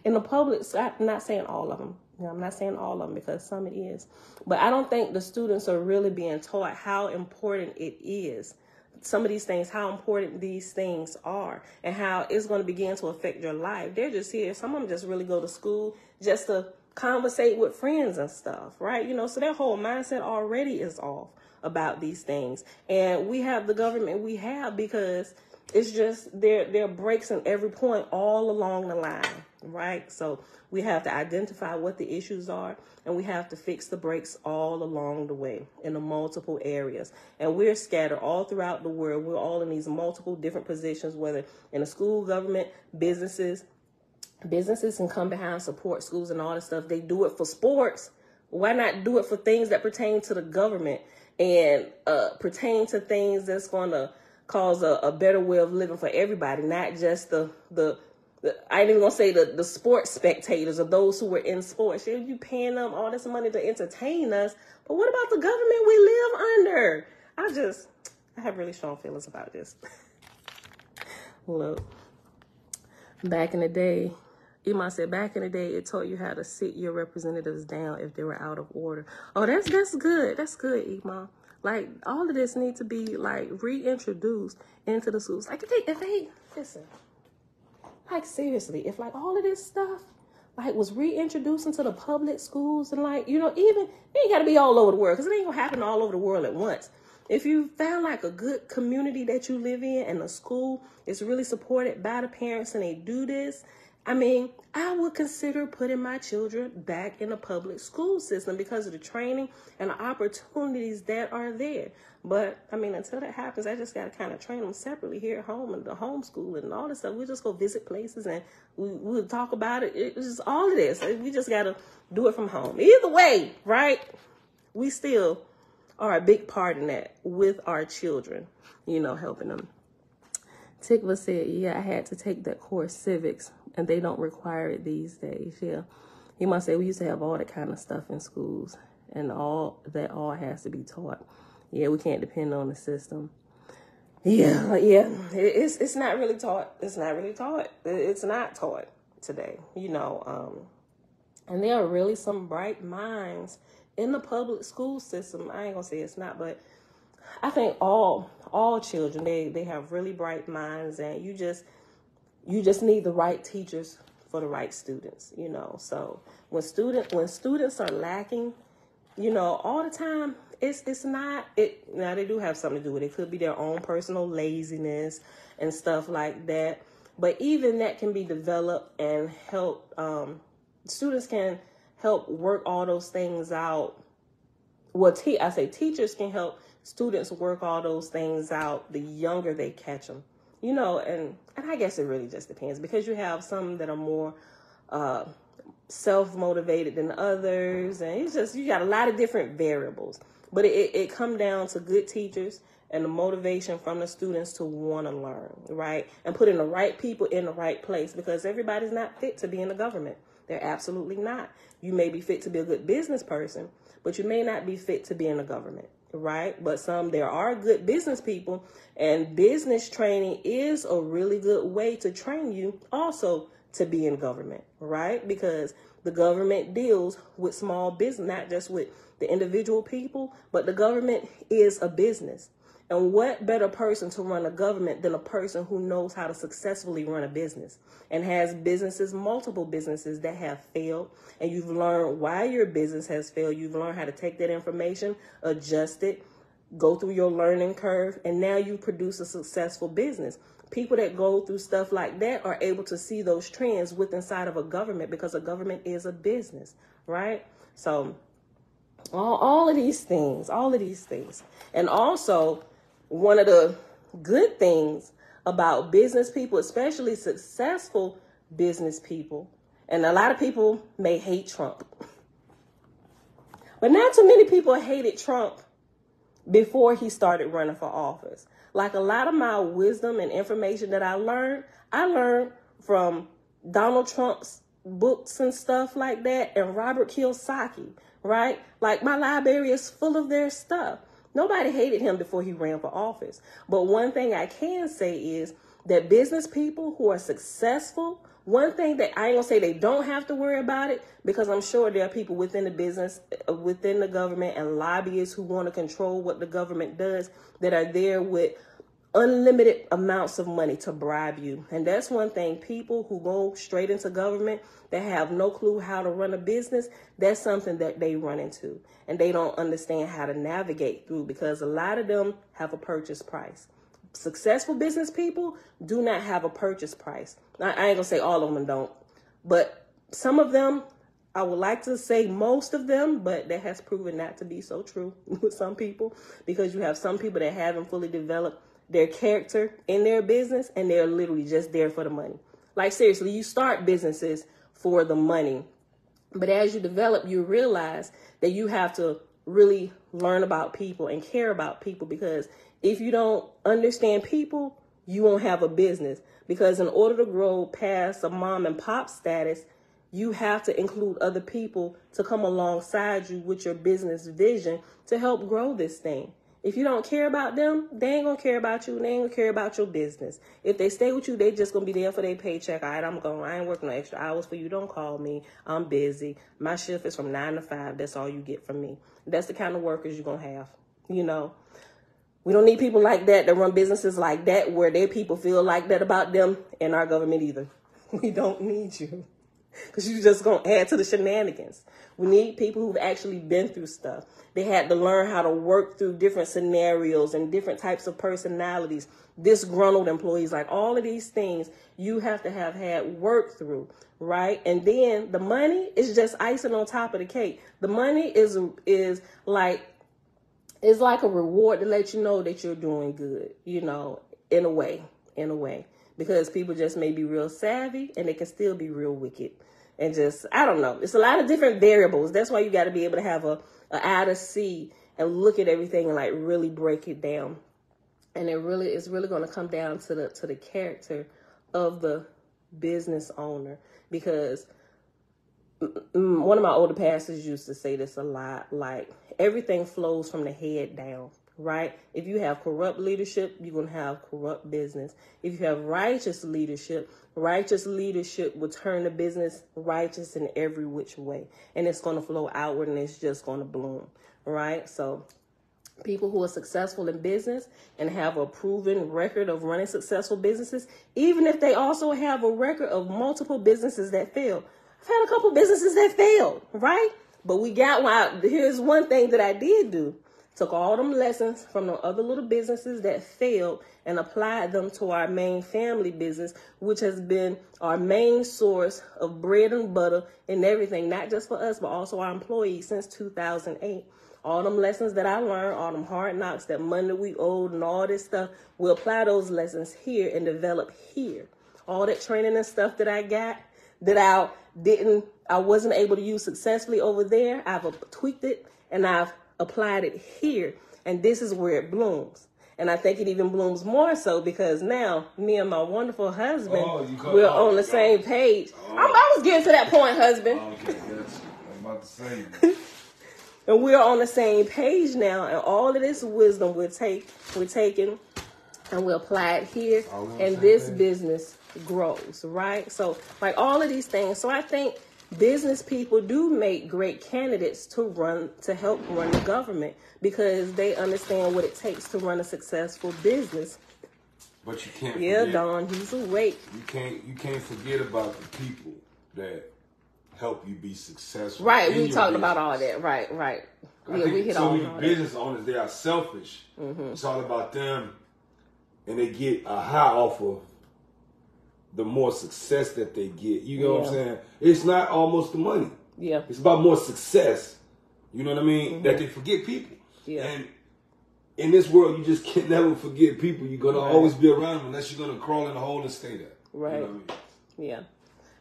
in the public. I'm not saying all of them. I'm not saying all of them, because some it is, but I don't think the students are really being taught how important it is. Some of these things, how important these things are, and how it's going to begin to affect your life. They're just here. Some of them just really go to school just to conversate with friends and stuff, right? So their whole mindset already is off about these things. And we have the government we have because it's just there are breaks in every point all along the line, right? So we have to identify what the issues are, and we have to fix the breaks all along the way in the multiple areas. And we're scattered all throughout the world. We're all in these multiple different positions, whether in the school, government, businesses. Businesses can come behind, support schools and all this stuff. They do it for sports. Why not do it for things that pertain to the government and pertain to things that's going to cause a better way of living for everybody, not just the I ain't even gonna say the sports spectators or those who were in sports. You paying them all this money to entertain us, but what about the government we live under? I have really strong feelings about this. Look, back in the day, Ima said, back in the day, it taught you how to sit your representatives down if they were out of order. Oh, that's good. That's good, Ima. Like, all of this needs to be like reintroduced into the schools. Like, if they listen. Like, seriously, if like all of this stuff like was reintroduced into the public schools, and like, even it ain't got to be all over the world, because it ain't gonna happen all over the world at once. If you found like a good community that you live in and the school is really supported by the parents and they do this, I mean, I would consider putting my children back in the public school system because of the training and the opportunities that are there. But, I mean, until that happens, I just got to kind of train them separately here at home, and the homeschool and all this stuff. We just go visit places and we'll talk about it. It's just all of this. We just got to do it from home. Either way, right? We still are a big part in that with our children, helping them. Tikva said, yeah, I had to take that course, Civics, and they don't require it these days. Yeah. He must say we used to have all that kind of stuff in schools, and all has to be taught. Yeah, we can't depend on the system. Yeah. It's not really taught. It's not really taught. It's not taught today, and there are really some bright minds in the public school system. I ain't gonna say it's not, but I think all children, they have really bright minds, and you just need the right teachers for the right students, So when students are lacking, all the time, it's not it. Now they do have something to do with it. It could be their own personal laziness and stuff like that. But even that can be developed and help. Students can help work all those things out. Well, teachers can help students work all those things out the younger they catch them. And I guess it really just depends, because you have some that are more self-motivated than others, and it's just, you got a lot of different variables. But it come down to good teachers and the motivation from the students to want to learn, right? And putting the right people in the right place, because everybody's not fit to be in the government. They're absolutely not. You may be fit to be a good business person, but you may not be fit to be in the government, right? But there are good business people, and business training is a really good way to train you also to be in government, right? Because the government deals with small business, not just with the individual people, but the government is a business. And what better person to run a government than a person who knows how to successfully run a business and has multiple businesses that have failed, and you've learned why your business has failed. You've learned how to take that information, adjust it, go through your learning curve, and now you produce a successful business. People that go through stuff like that are able to see those trends inside of a government, because a government is a business, right? So all of these things. And also, one of the good things about business people, especially successful business people, and a lot of people may hate Trump, but not too many people hated Trump before he started running for office. Like, a lot of my wisdom and information that I learned from Donald Trump's books and stuff like that, and Robert Kiyosaki, right? Like, my library is full of their stuff. Nobody hated him before he ran for office. But one thing I can say is that business people who are successful, one thing that I ain't gonna say they don't have to worry about it, because I'm sure there are people within the business, within the government, and lobbyists who want to control what the government does, that are there with unlimited amounts of money to bribe you. And that's one thing. People who go straight into government that have no clue how to run a business, that's something that they run into, and they don't understand how to navigate through, because a lot of them have a purchase price. Successful business people do not have a purchase price. I ain't gonna say all of them don't, but some of them, I would like to say most of them, but that has proven not to be so true with some people, because you have some people that haven't fully developed their character in their business, and they're literally just there for the money. Like, seriously, you start businesses for the money, but as you develop, you realize that you have to really learn about people and care about people, because if you don't understand people, you won't have a business. Because in order to grow past a mom and pop status, you have to include other people to come alongside you with your business vision to help grow this thing. If you don't care about them, they ain't gonna care about you, and they ain't gonna care about your business. If they stay with you, they just gonna be there for their paycheck. All right, I'm going. I ain't working no extra hours for you. Don't call me. I'm busy. My shift is from 9 to 5. That's all you get from me. That's the kind of workers you're gonna have. You know, we don't need people like that run businesses like that, where their people feel like that about them in our government either. We don't need you, because you're just going to add to the shenanigans. We need people who've actually been through stuff. They had to learn how to work through different scenarios and different types of personalities, disgruntled employees, like all of these things you have to have had work through, right? And then the money is just icing on top of the cake. The money is like a reward to let you know that you're doing good, you know, in a way, because people just may be real savvy, and they can still be real wicked. And just, I don't know. It's a lot of different variables. That's why you got to be able to have a eye to see and look at everything and like really break it down. And it's really going to come down to the character of the business owner, because one of my older pastors used to say this a lot, like, everything flows from the head down, right? If you have corrupt leadership, you're going to have corrupt business. If you have righteous leadership will turn the business righteous in every which way. And it's going to flow outward, and it's just going to bloom, right? So people who are successful in business and have a proven record of running successful businesses, even if they also have a record of multiple businesses that fail. I've had a couple businesses that failed, right? But here's one thing that I did do. Took all them lessons from the other little businesses that failed and applied them to our main family business, which has been our main source of bread and butter and everything, not just for us, but also our employees since 2008. All them lessons that I learned, all them hard knocks, that money we owed and all this stuff, we apply those lessons here and develop here. All that training and stuff that I got that I wasn't able to use successfully over there, I've tweaked it and I've applied it here, and this is where it blooms. And I think it even blooms more so because now me and my wonderful husband, we're on the same page. I was getting to that point, husband. Okay, yes. I'm about to say. And we're on the same page now, and all of this wisdom we're taking and we apply it here, and this business grows, right? So like all of these things. So I think business people do make great candidates to help run the government because they understand what it takes to run a successful business. But you can't forget, Don, he's awake. You can't forget about the people that help you be successful. Right, we talked about all that. Right. I think we hit so many business owners, they are selfish. Mm-hmm. It's all about them, and they get a high off of the more success that they get. You know what I'm saying? It's not almost the money. Yeah. It's about more success. You know what I mean? Mm-hmm. That they forget people. Yeah. And in this world, you just can never forget people. You're going to always be around them unless you're going to crawl in a hole and stay there. Right. You know what I mean? Yeah.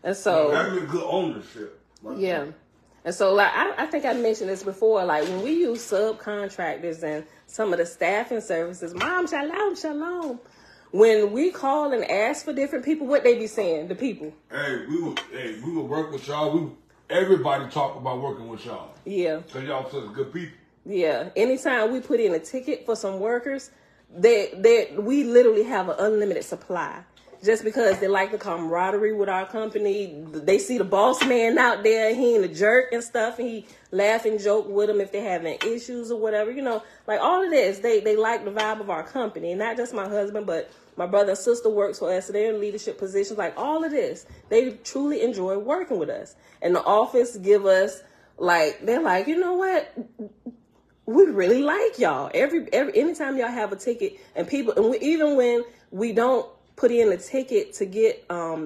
And so... having a good ownership. Yeah. And so, like, I think I mentioned this before, like, when we use subcontractors and some of the staffing services, Mom, shalom. When we call and ask for different people, what they be saying, the people? Hey, we will work with y'all. Everybody talk about working with y'all. Yeah. Because y'all such good people. Yeah. Anytime we put in a ticket for some workers, we literally have an unlimited supply. Just because they like the camaraderie with our company. They see the boss man out there, he ain't a jerk and stuff, and he laugh and joke with them if they're having issues or whatever. You know, like all of this, they like the vibe of our company. And not just my husband, but my brother and sister works for us. So they're in leadership positions. Like all of this, they truly enjoy working with us. And the office give us, like, they're like, you know what? We really like y'all. Anytime y'all have a ticket and people, and even when we don't put in a ticket to get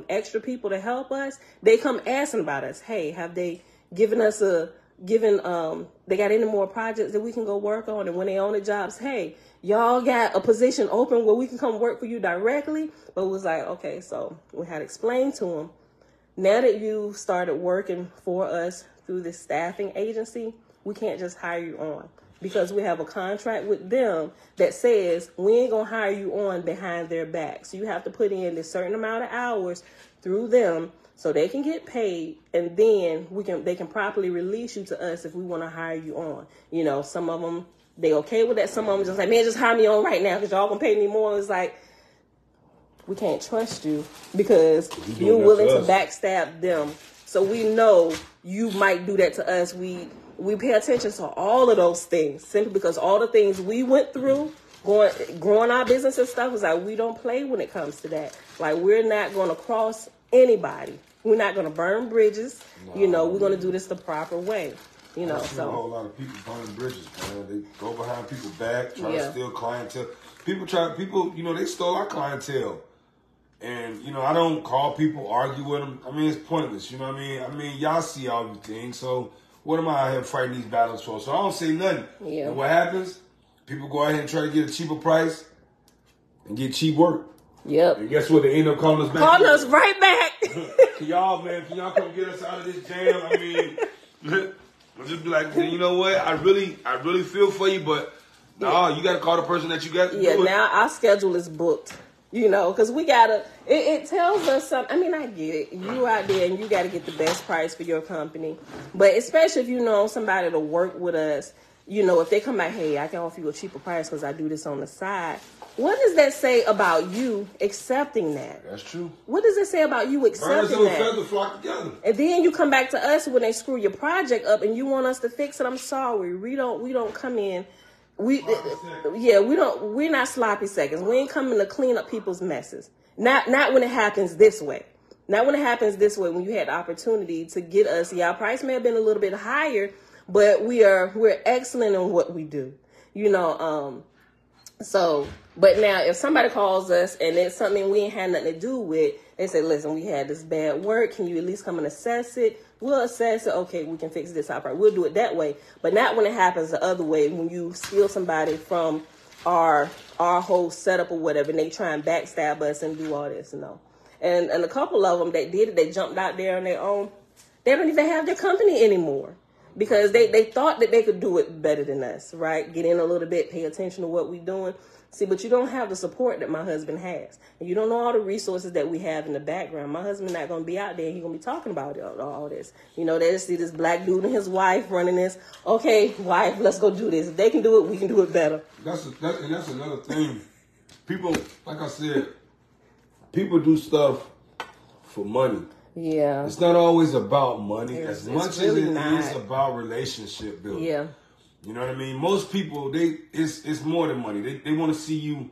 extra people to help us, they come asking about us. Hey, have they given us they got any more projects that we can go work on? And when they own the jobs, hey, y'all got a position open where we can come work for you directly? But it was like, okay, so we had to explain to them, now that you started working for us through this staffing agency, we can't just hire you on. Because we have a contract with them that says we ain't going to hire you on behind their back. So you have to put in a certain amount of hours through them so they can get paid. And then they can properly release you to us if we want to hire you on. You know, some of them, they okay with that. Some of them just like, man, just hire me on right now because y'all going to pay me more. It's like, we can't trust you because you're willing to backstab them. So we know you might do that to us. We pay attention to all of those things simply because all the things we went through growing our business and stuff is like we don't play when it comes to that. Like we're not going to cross anybody. We're not going to burn bridges. No. You know, we're going to do this the proper way. You know, so a whole lot of people burning bridges, man. They go behind people's back, try to steal clientele. People, you know, they stole our clientele. And, you know, I don't call people, argue with them. I mean, it's pointless, you know what I mean? I mean, y'all see all the things, so what am I out here fighting these battles for? So I don't say nothing. Yeah. And what happens? People go out here and try to get a cheaper price and get cheap work. Yep. And guess what? They end up calling us back. Calling us right back. Can y'all come get us out of this jam? I mean, I'll just be like, you know what? I really feel for you, but no, you got to call the person that you got to do it. Now our schedule is booked. You know, because we gotta, it tells us something. I mean, I get it. You out there and you got to get the best price for your company. But especially if you know somebody to work with us, you know, if they come back, hey, I can offer you a cheaper price because I do this on the side. What does that say about you accepting that? That's true. What does it say about you accepting that? Feathers flock together. And then you come back to us when they screw your project up and you want us to fix it. I'm sorry. We don't come in. We're not sloppy seconds. We ain't coming to clean up people's messes. Not when it happens this way. Not when it happens this way, when you had the opportunity to get us. Yeah, our price may have been a little bit higher, but we're excellent in what we do. You know, but now if somebody calls us and it's something we ain't had nothing to do with, they say, listen, we had this bad work. Can you at least come and assess it? We'll assess it. Okay, we can fix this out. We'll do it that way. But not when it happens the other way, when you steal somebody from our whole setup or whatever, and they try and backstab us and do all this, no. And a couple of them that did it, they jumped out there on their own. They don't even have their company anymore. because they thought that they could do it better than us, right? Get in a little bit, pay attention to what we're doing. See, but you don't have the support that my husband has. And you don't know all the resources that we have in the background. My husband's not going to be out there. He's going to be talking about all this. You know, they just see this black dude and his wife running this. Okay, wife, let's go do this. If they can do it, we can do it better. That's another thing. People, like I said, people do stuff for money. Yeah. It's not always about money as much really as it not. is about relationship building. Yeah. You know what I mean? Most people, it's more than money. They want to see you,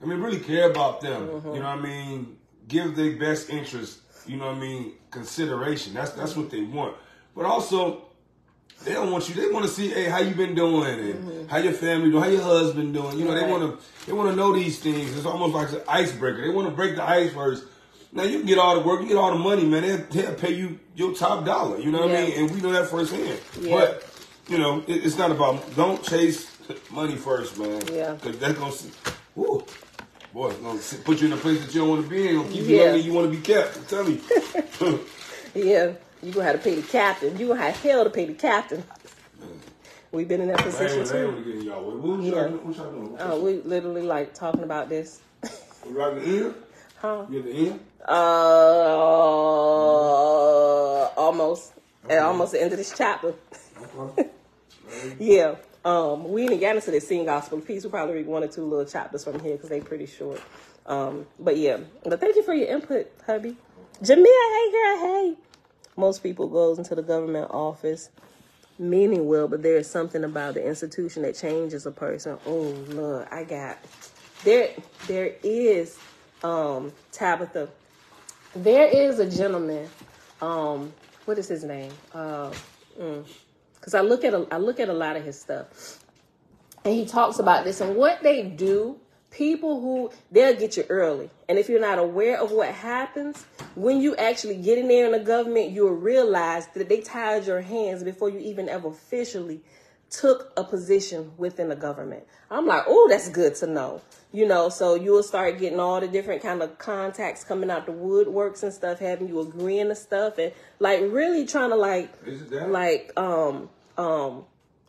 I mean, really care about them. You know what I mean? Give their best interest, you know what I mean, consideration. That's what they want. But also, they don't want you, they want to see, hey, how you been doing? And how your family doing? How your husband doing? You know, they want to know these things. It's almost like an icebreaker. They want to break the ice first. Now, you can get all the work, you get all the money, man. They'll pay you your top dollar. You know what I mean? And we know that firsthand. Yeah. But, you know, it's not about, don't chase money first, man. Yeah. Because that's going to, whoo, boy, it's going to put you in a place that you don't want to be in. It's going to keep you lonely, you want to be kept. I'm telling you. Yeah. You're going to have to pay the captain. You're going to have hell to pay the captain. We've been in that position, too. What y'all doing? Oh, we literally, like, talking about this. You right at the end? Huh? You at the end? Almost. Okay. Almost the end of this chapter. Okay. Yeah. We didn't get into the Sing Gospel Peace. We'll probably read 1 or 2 little chapters from here because they're pretty short. But yeah. But thank you for your input, hubby. Jamia, hey girl, hey. Most people goes into the government office meaning well, but there is something about the institution that changes a person. Oh, Lord, there is, Tabitha. There is a gentleman, what is his name? Because I look at a lot of his stuff, and he talks about this and what they do. People who, they'll get you early, and if you're not aware of what happens when you actually get in there in the government, you'll realize that they tied your hands before you even ever officially took a position within the government. I'm like, oh, that's good to know. You know, so you'll start getting all the different kind of contacts coming out the woodworks and stuff, having you agreeing to stuff and like really trying to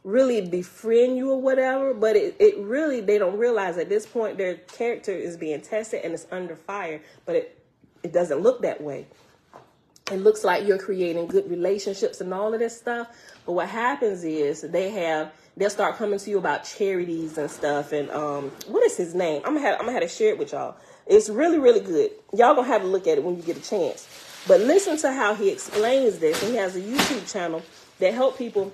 really befriend you or whatever. But it really, they don't realize at this point their character is being tested and it's under fire, but it doesn't look that way. It looks like you're creating good relationships and all of this stuff. But what happens is they'll start coming to you about charities and stuff. And what is his name? I'm gonna have to share it with y'all. It's really, really good. Y'all gonna have to look at it when you get a chance. But listen to how he explains this. And he has a YouTube channel that help people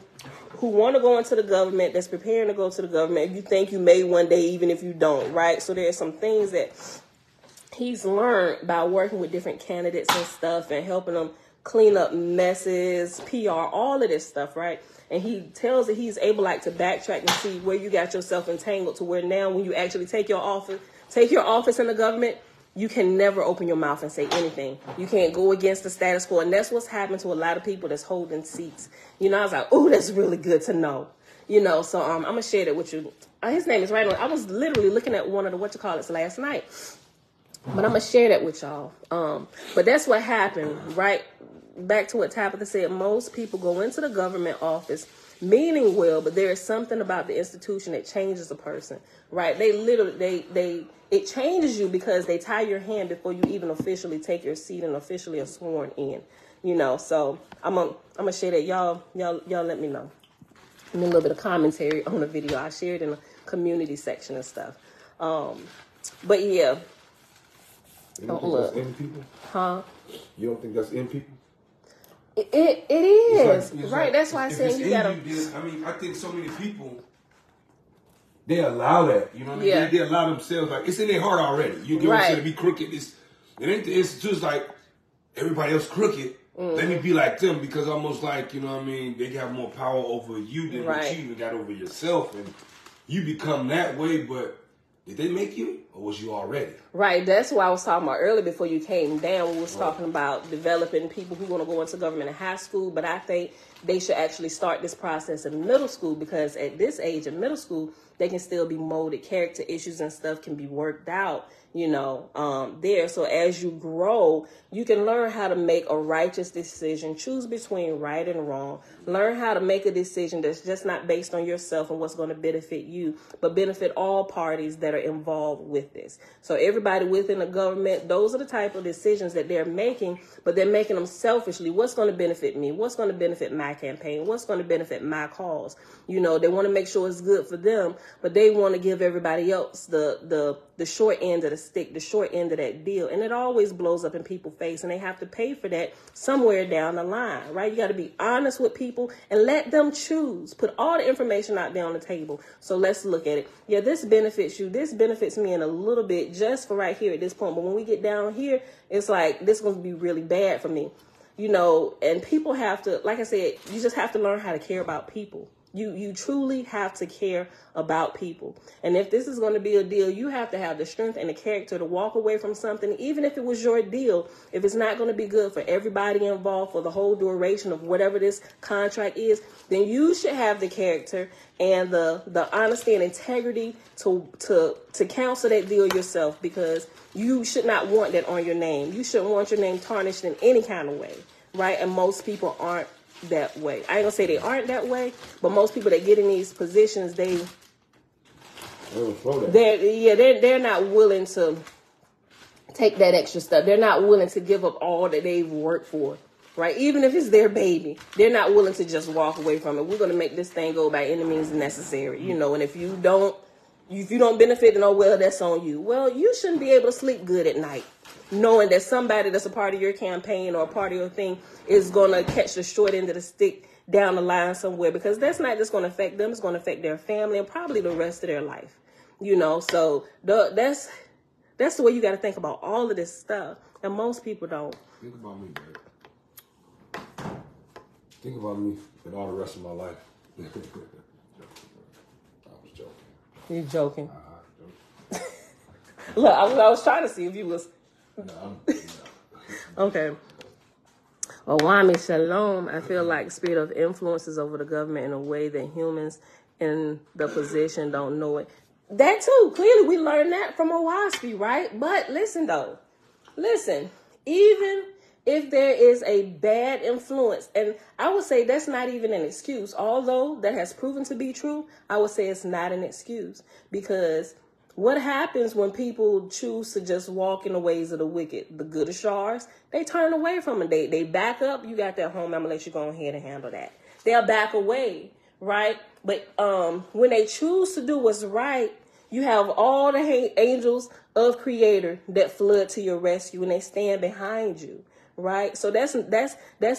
who want to go into the government, that's preparing to go to the government. You think you may one day, even if you don't, right? So there's some things that he's learned by working with different candidates and stuff and helping them clean up messes, PR, all of this stuff, right? And he tells that he's able like to backtrack and see where you got yourself entangled to where now when you actually take your office in the government, you can never open your mouth and say anything. You can't go against the status quo. And that's what's happened to a lot of people that's holding seats. You know, I was like, oh, that's really good to know. You know, so I'm going to share that with you. His name is right on. I was literally looking at one of the last night. But I'm going to share that with y'all. But that's what happened, right? Back to what Tabitha said. Most people go into the government office meaning well, but there is something about the institution that changes a person, right? It changes you because they tie your hand before you even officially take your seat and officially are sworn in, you know. So I'm gonna share that. Y'all let me know. And a little bit of commentary on the video. I shared in the community section and stuff. But yeah. You don't think that's in people? Huh? You don't think that's in people? It is. It's right. Like, that's why I'm saying you gotta. I think so many people, they allow that. You know what I mean? Yeah. They allow themselves, like, it's in their heart already. You get what I'm saying? To be crooked. It ain't the institute's like everybody else crooked. Mm-hmm. Let me be like them, because almost like, you know what I mean, they have more power over you than what you even got over yourself. And you become that way, but did they make you, or was you already? Right. That's what I was talking about earlier before you came down. We was talking about developing people who want to go into government in high school. But I think they should actually start this process in middle school, because at this age in middle school, they can still be molded. Character issues and stuff can be worked out, there. So as you grow, you can learn how to make a righteous decision, choose between right and wrong, learn how to make a decision that's just not based on yourself and what's going to benefit you, but benefit all parties that are involved with this. So everybody within the government, those are the type of decisions that they're making, but they're making them selfishly. What's going to benefit me? What's going to benefit my campaign? What's going to benefit my cause? They want to make sure it's good for them, but they want to give everybody else the short end of the stick, the short end of that deal. And it always blows up in people's face, and they have to pay for that somewhere down the line, right? You got to be honest with people and let them choose. Put all the information out there on the table. So let's look at it. Yeah, this benefits you. This benefits me in a little bit just for right here at this point. But when we get down here, it's like, this is going to be really bad for me, and people have to, like I said, you just have to learn how to care about people. You truly have to care about people. And if this is going to be a deal, you have to have the strength and the character to walk away from something, even if it was your deal. If it's not going to be good for everybody involved for the whole duration of whatever this contract is, then you should have the character and the honesty and integrity to counsel that deal yourself, because you should not want that on your name. You shouldn't want your name tarnished in any kind of way, right? And most people aren't that way. I ain't gonna say they aren't that way, but most people that get in these positions, they're not willing to take that extra step. They're not willing to give up all that they've worked for, right? Even if it's their baby, they're not willing to just walk away from it. We're gonna make this thing go by any means necessary, and if you don't benefit, then that's on you. Well, you shouldn't be able to sleep good at night, knowing that somebody that's a part of your campaign or a part of your thing is going to catch the short end of the stick down the line somewhere, because that's not just going to affect them. It's going to affect their family and probably the rest of their life, So that's the way you got to think about all of this stuff. And most people don't. Think about me, babe. Think about me and all the rest of my life. I was joking. You're joking. Look, I was trying to see if you was... No. Okay. Wami Shalom, I feel like the spirit of influences over the government in a way that humans in the position don't know it. That too, clearly we learned that from Owaspi, right? But listen, even if there is a bad influence, and I would say that's not even an excuse, although that has proven to be true, I would say it's not an excuse, because what happens when people choose to just walk in the ways of the wicked? The good Ashars, they turn away from it. They back up. You got that home. I'm going to let you go ahead and handle that. They'll back away, right? But when they choose to do what's right, you have all the angels of Creator that flood to your rescue, and they stand behind you, right? So that's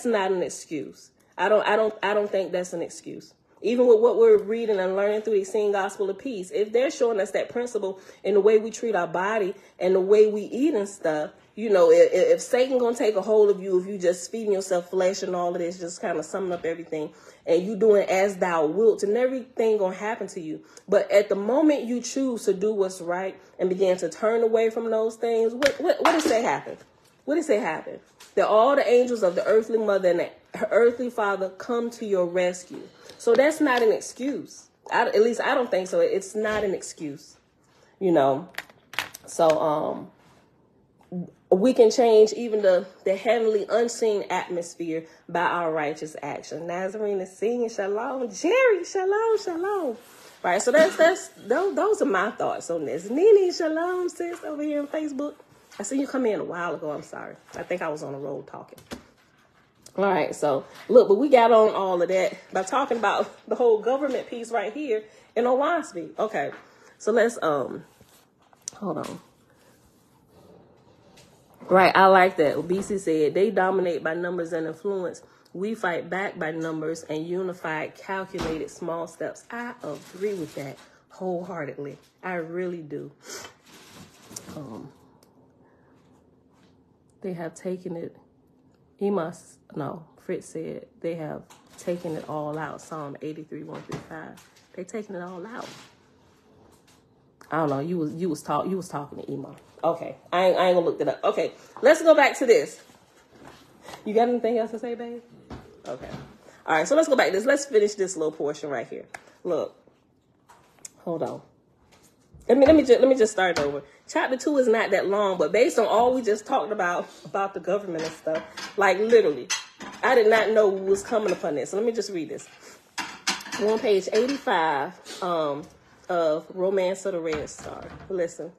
not an excuse. I don't think that's an excuse. Even with what we're reading and learning through the Seen Gospel of Peace, if they're showing us that principle in the way we treat our body and the way we eat and stuff, if Satan gonna take a hold of you, if you just feeding yourself flesh and all of this, just kind of summing up everything, and you doing as thou wilt, and everything gonna happen to you. But at the moment you choose to do what's right and begin to turn away from those things, what does that happen? What does it happen? That all the angels of the earthly mother and the earthly father come to your rescue. So that's not an excuse. At least I don't think so. It's not an excuse, So we can change even the heavenly unseen atmosphere by our righteous action. Nazarene is singing shalom. Jerry, shalom. Right. So those are my thoughts on this. Nene, shalom, sis, over here on Facebook. I see you come in a while ago. I'm sorry. I think I was on the road talking. All right, so look, but we got on all of that by talking about the whole government piece right here in Owaspi. Okay, so let's hold on. Right, I like that. BC said they dominate by numbers and influence. We fight back by numbers and unified, calculated small steps. I agree with that wholeheartedly. I really do. They have taken it. Fritz said they have taken it all out. Psalm 83, 1-5. They taking it all out. I don't know. You was talking to Ema. Okay, I ain't gonna look it up. Okay, let's go back to this. You got anything else to say, babe? Okay. All right, so let's go back to this. Let's finish this little portion right here. Look, hold on. Let me just start over. Chapter 2 is not that long, but based on all we just talked about the government and stuff, like literally, I did not know we was coming upon this. So let me just read this. We're on page 85 of Romance of the Red Star. Listen.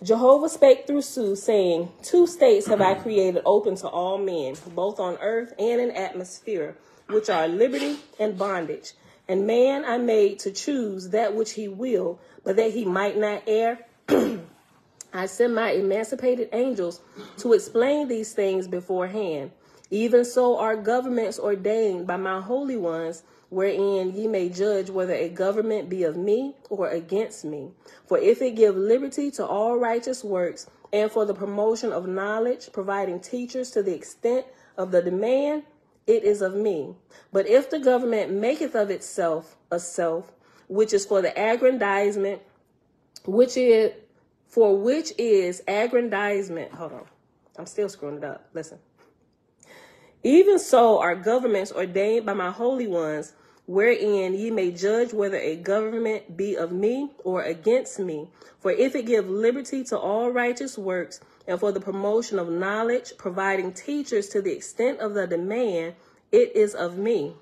Jehovah spake through Sue, saying, 2 states have I created open to all men, both on earth and in atmosphere, which are liberty and bondage. And man I made to choose that which he will, but that he might not err. I send my emancipated angels to explain these things beforehand. Even so are governments ordained by my holy ones, wherein ye may judge whether a government be of me or against me. For if it give liberty to all righteous works, and for the promotion of knowledge, providing teachers to the extent of the demand, it is of me. But if the government maketh of itself a self, which is for the aggrandizement, which is aggrandizement. Hold on. I'm still screwing it up. Listen. Even so are governments ordained by my holy ones, wherein ye may judge whether a government be of me or against me. For if it give liberty to all righteous works, and for the promotion of knowledge, providing teachers to the extent of the demand, it is of me.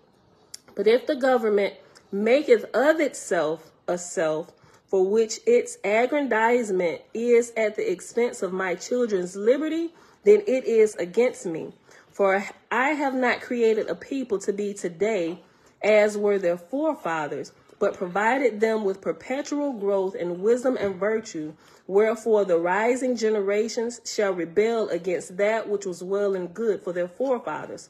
But if the government maketh of itself a self, for which its aggrandizement is at the expense of my children's liberty, then it is against me. For I have not created a people to be today as were their forefathers, but provided them with perpetual growth in wisdom and virtue, wherefore the rising generations shall rebel against that which was well and good for their forefathers.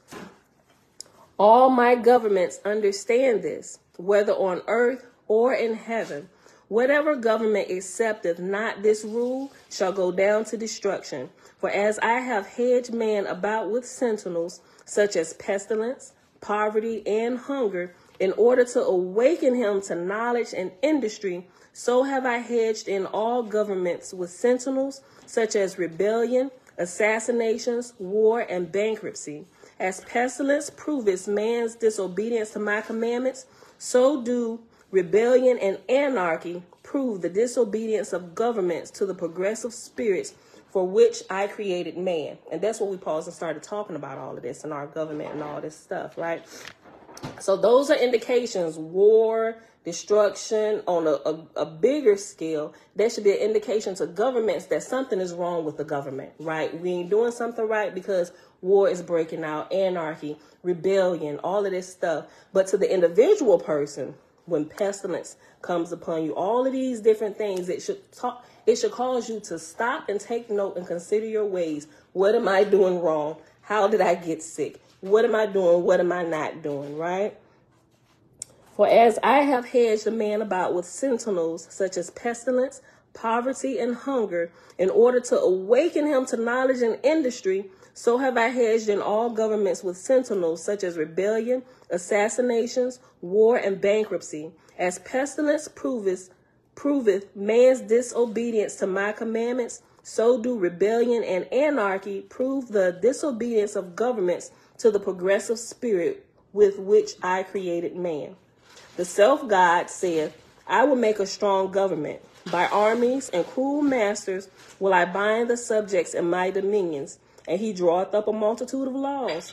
All my governments understand this, whether on earth or in heaven. Whatever government accepteth not this rule shall go down to destruction. For as I have hedged man about with sentinels, such as pestilence, poverty, and hunger, in order to awaken him to knowledge and industry, so have I hedged in all governments with sentinels, such as rebellion, assassinations, war, and bankruptcy. As pestilence proveth man's disobedience to my commandments, so do rebellion and anarchy prove the disobedience of governments to the progressive spirits for which I created man. And that's what we paused and started talking about all of this in our government and all this stuff, right? So those are indications, war, destruction on a bigger scale. That should be an indication to governments that something is wrong with the government, right? We ain't doing something right because war is breaking out, anarchy, rebellion, all of this stuff. But to the individual person, when pestilence comes upon you, all of these different things, it should cause you to stop and take note and consider your ways. What am I doing wrong? How did I get sick? What am I doing? What am I not doing? Right? For as I have hedged a man about with sentinels, such as pestilence, poverty, and hunger, in order to awaken him to knowledge and industry, so have I hedged in all governments with sentinels, such as rebellion, assassinations, war, and bankruptcy. As pestilence proveth man's disobedience to my commandments, so do rebellion and anarchy prove the disobedience of governments to the progressive spirit with which I created man. The self-God saith, I will make a strong government. By armies and cruel masters will I bind the subjects in my dominions. And he draweth up a multitude of laws,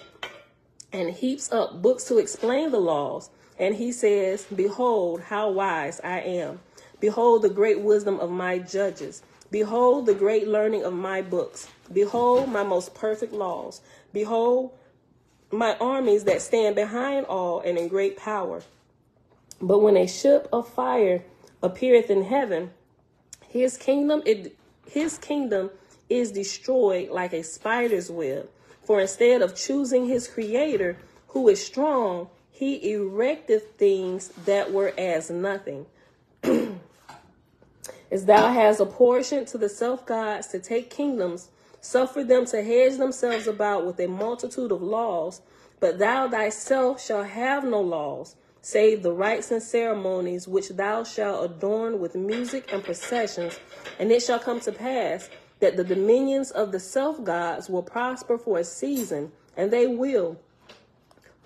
and heaps up books to explain the laws. And he says, behold, how wise I am. Behold the great wisdom of my judges. Behold the great learning of my books. Behold my most perfect laws. Behold my armies that stand behind all and in great power. But when a ship of fire appeareth in heaven, his kingdom is destroyed like a spider's web. For instead of choosing his creator, who is strong, he erecteth things that were as nothing. As thou hast apportioned to the self-gods to take kingdoms, suffer them to hedge themselves about with a multitude of laws, but thou thyself shalt have no laws, save the rites and ceremonies which thou shalt adorn with music and processions. And it shall come to pass that the dominions of the self-gods will prosper for a season, and they will.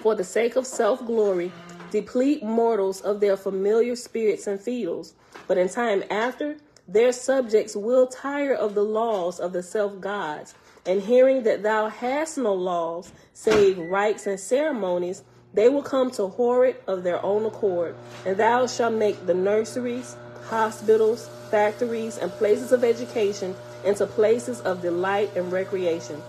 for the sake of self-glory, deplete mortals of their familiar spirits and feels. But in time after, their subjects will tire of the laws of the self-gods, and hearing that thou hast no laws, save rites and ceremonies, they will come to whore it of their own accord, and thou shalt make the nurseries, hospitals, factories, and places of education into places of delight and recreation.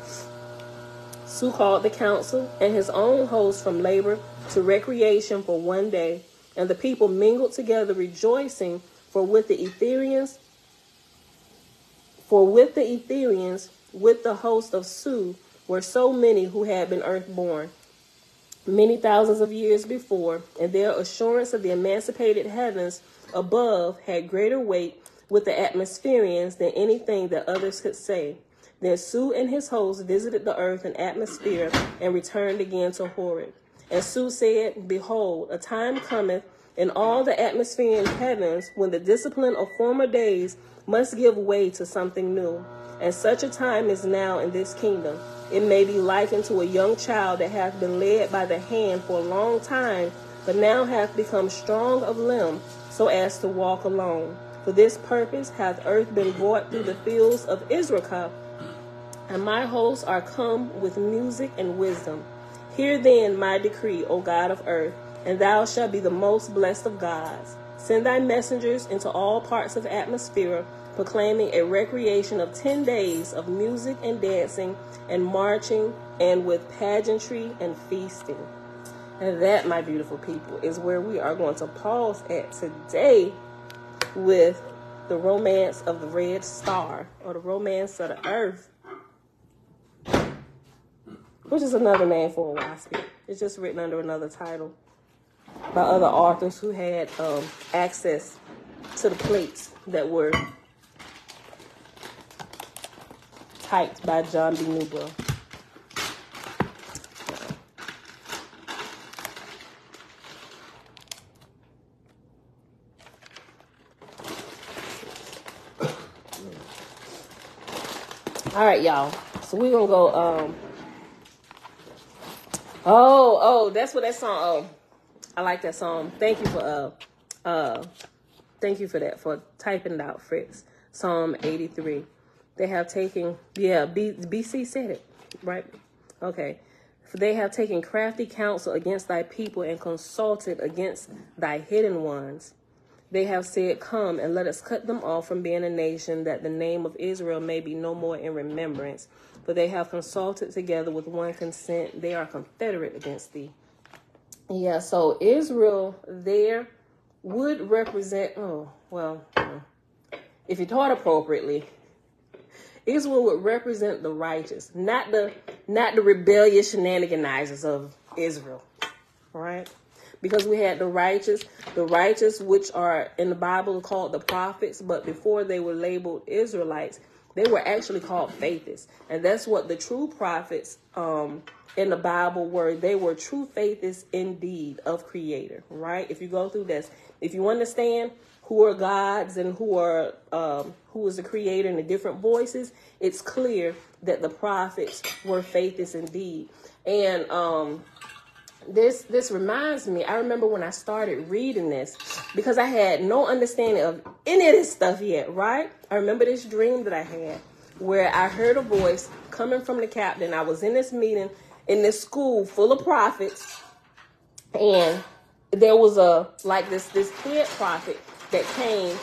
Su called the council and his own host from labor to recreation for one day, and the people mingled together rejoicing, for with the Etherians, with the host of Su, were so many who had been earthborn many thousands of years before, and their assurance of the emancipated heavens above had greater weight with the atmospherians than anything that others could say. Then Su and his host visited the earth and atmosphere and returned again to Horeb. And Su said, Behold, a time cometh in all the atmospherian heavens when the discipline of former days must give way to something new. And such a time is now in this kingdom. It may be likened to a young child that hath been led by the hand for a long time, but now hath become strong of limb, so as to walk alone. For this purpose hath earth been brought through the fields of Israel, and my hosts are come with music and wisdom. Hear then my decree, O God of earth, and thou shalt be the most blessed of gods. Send thy messengers into all parts of the atmosphere, proclaiming a recreation of 10 days of music and dancing and marching, and with pageantry and feasting. And that, my beautiful people, is where we are going to pause at today with the romance of the red star, or the romance of the earth, which is another name for a WASP. It's just written under another title by other authors who had access to the plates that were typed by John B. Newbrough. All right, y'all. So we're gonna go. That's what that song. Oh, I like that song. Thank you for that, for typing it out, Fritz. Psalm 83. They have taken, BC said it, right? Okay. For they have taken crafty counsel against thy people and consulted against thy hidden ones. They have said, Come and let us cut them off from being a nation, that the name of Israel may be no more in remembrance. For they have consulted together with one consent. They are confederate against thee. Yeah, so Israel there would represent, if you taught appropriately, Israel would represent the righteous, not the rebellious shenaniganizers of Israel, right? Because we had the righteous, which are in the Bible called the prophets, but before they were labeled Israelites, they were actually called faithists. And that's what the true prophets in the Bible were. They were true faithists indeed of Creator, right? If you go through this, if you understand who are gods and who is the Creator and the different voices, it's clear that the prophets were faithists indeed. And this reminds me, I remember when I started reading this, because I had no understanding of any of this stuff yet, right? I remember this dream that I had where I heard a voice coming from the captain. I was in this meeting in this school full of prophets, and there was this head prophet that came,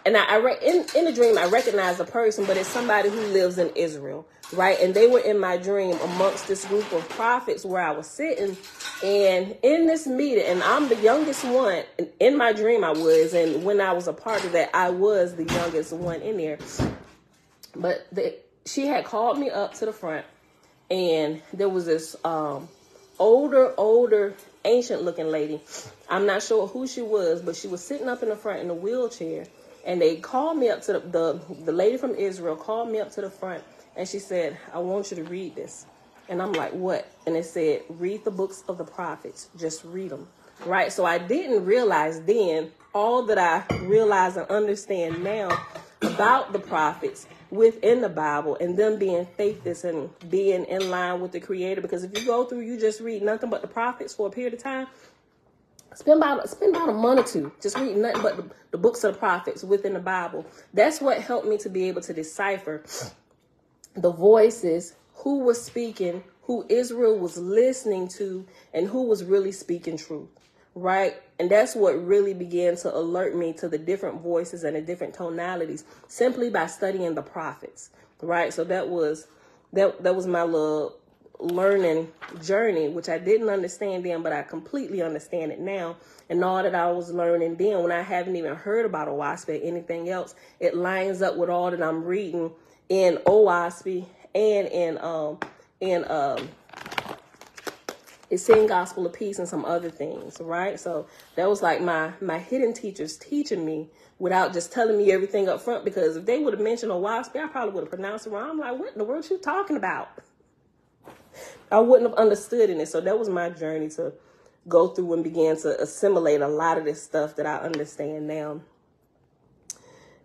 and in the dream I recognized a person, but it's somebody who lives in Israel, right? And they were in my dream amongst this group of prophets where I was sitting, and in this meeting, and I'm the youngest one in my dream. I was, and when I was a part of that, I was the youngest one in there. But she had called me up to the front, and there was this older, ancient-looking lady. I'm not sure who she was, but she was sitting up in the front in a wheelchair. And they called me up to the lady from Israel called me up to the front, and she said, I want you to read this. And I'm like, what? And it said, read the books of the prophets. Just read them. Right? So I didn't realize then all that I realize and understand now about the prophets within the Bible and them being faithless and being in line with the Creator. Because if you go through, you just read nothing but the prophets for a period of time, spend about a month or two just reading nothing but the books of the prophets within the Bible. That's what helped me to be able to decipher the voices, who was speaking, who Israel was listening to, and who was really speaking truth, right? And that's what really began to alert me to the different voices and the different tonalities simply by studying the prophets, right? So that was my little learning journey, which I didn't understand then, but I completely understand it now. And all that I was learning then, when I haven't even heard about OWASP or anything else, it lines up with all that I'm reading in OWASP and in it's saying Gospel of Peace and some other things, right? So that was like my hidden teachers teaching me without just telling me everything up front, because if they would have mentioned OWASP, I probably would have pronounced it wrong. I'm like, what in the world are you talking about? I wouldn't have understood in it. So that was my journey to go through and begin to assimilate a lot of this stuff that I understand now.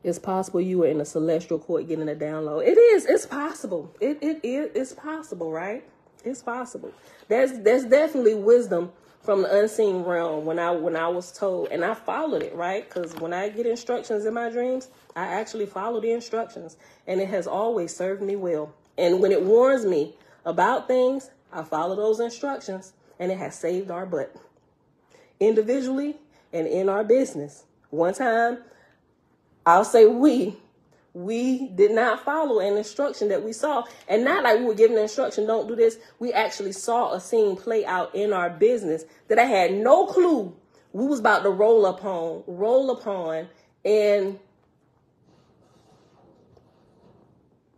It's possible you were in a celestial court getting a download. It is. It's possible. It's possible, right? It's possible. There's definitely wisdom from the unseen realm when I was told, and I followed it, right? Because when I get instructions in my dreams, I actually follow the instructions, and it has always served me well. And when it warns me about things, I follow those instructions, and it has saved our butt individually and in our business. One time, I'll say we did not follow an instruction that we saw, and not like we were given the instruction, don't do this. We actually saw a scene play out in our business that I had no clue we was about to roll upon, and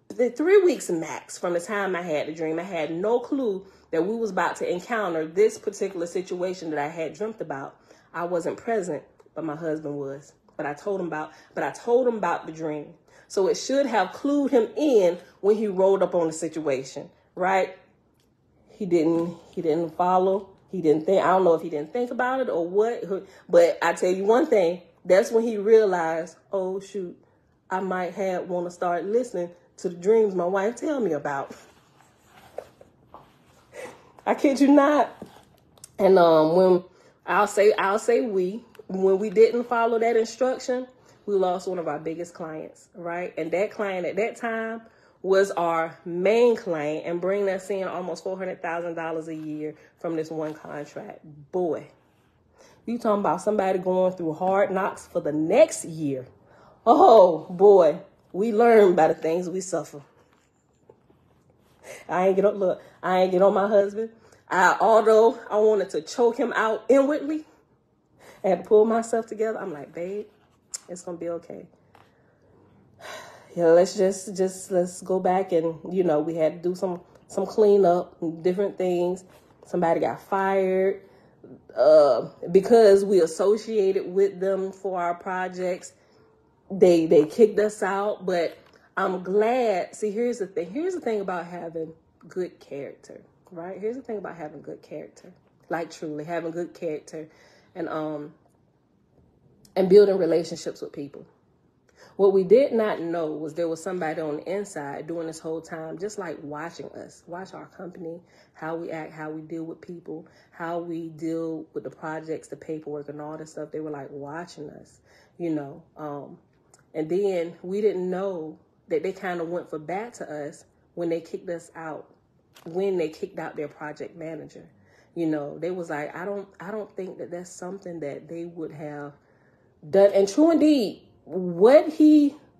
the 3 weeks max from the time I had the dream, I had no clue that we was about to encounter this particular situation that I had dreamt about. I wasn't present, but my husband was. But I told him about the dream. So it should have clued him in when he rolled up on the situation, right? He didn't follow. He didn't think. I don't know if he didn't think about it or what. But I tell you one thing, that's when he realized, oh shoot, I might want to start listening to the dreams my wife tell me about. I kid you not. And when when we didn't follow that instruction, we lost one of our biggest clients, right? And that client at that time was our main client and bringing us in almost $400,000 a year from this one contract. Boy, you talking about somebody going through hard knocks for the next year. Oh boy, we learn by the things we suffer. I ain't get on my husband. Although I wanted to choke him out inwardly, I had to pull myself together. I'm like, babe, it's going to be okay. Yeah, let's let's go back and, we had to do some cleanup and different things. Somebody got fired because we associated with them for our projects. They kicked us out, but I'm glad. See, here's the thing. Here's the thing about having good character, right? Here's the thing about having good character, like truly having good character and building relationships with people. What we did not know was there was somebody on the inside during this whole time, just like watching us, watch our company, how we act, how we deal with people, how we deal with the projects, the paperwork and all this stuff. They were like watching us, and then we didn't know that they kind of went for bad to us when they kicked us out, when they kicked out their project manager. They was like, I don't think that that's something that they would have done. And true indeed,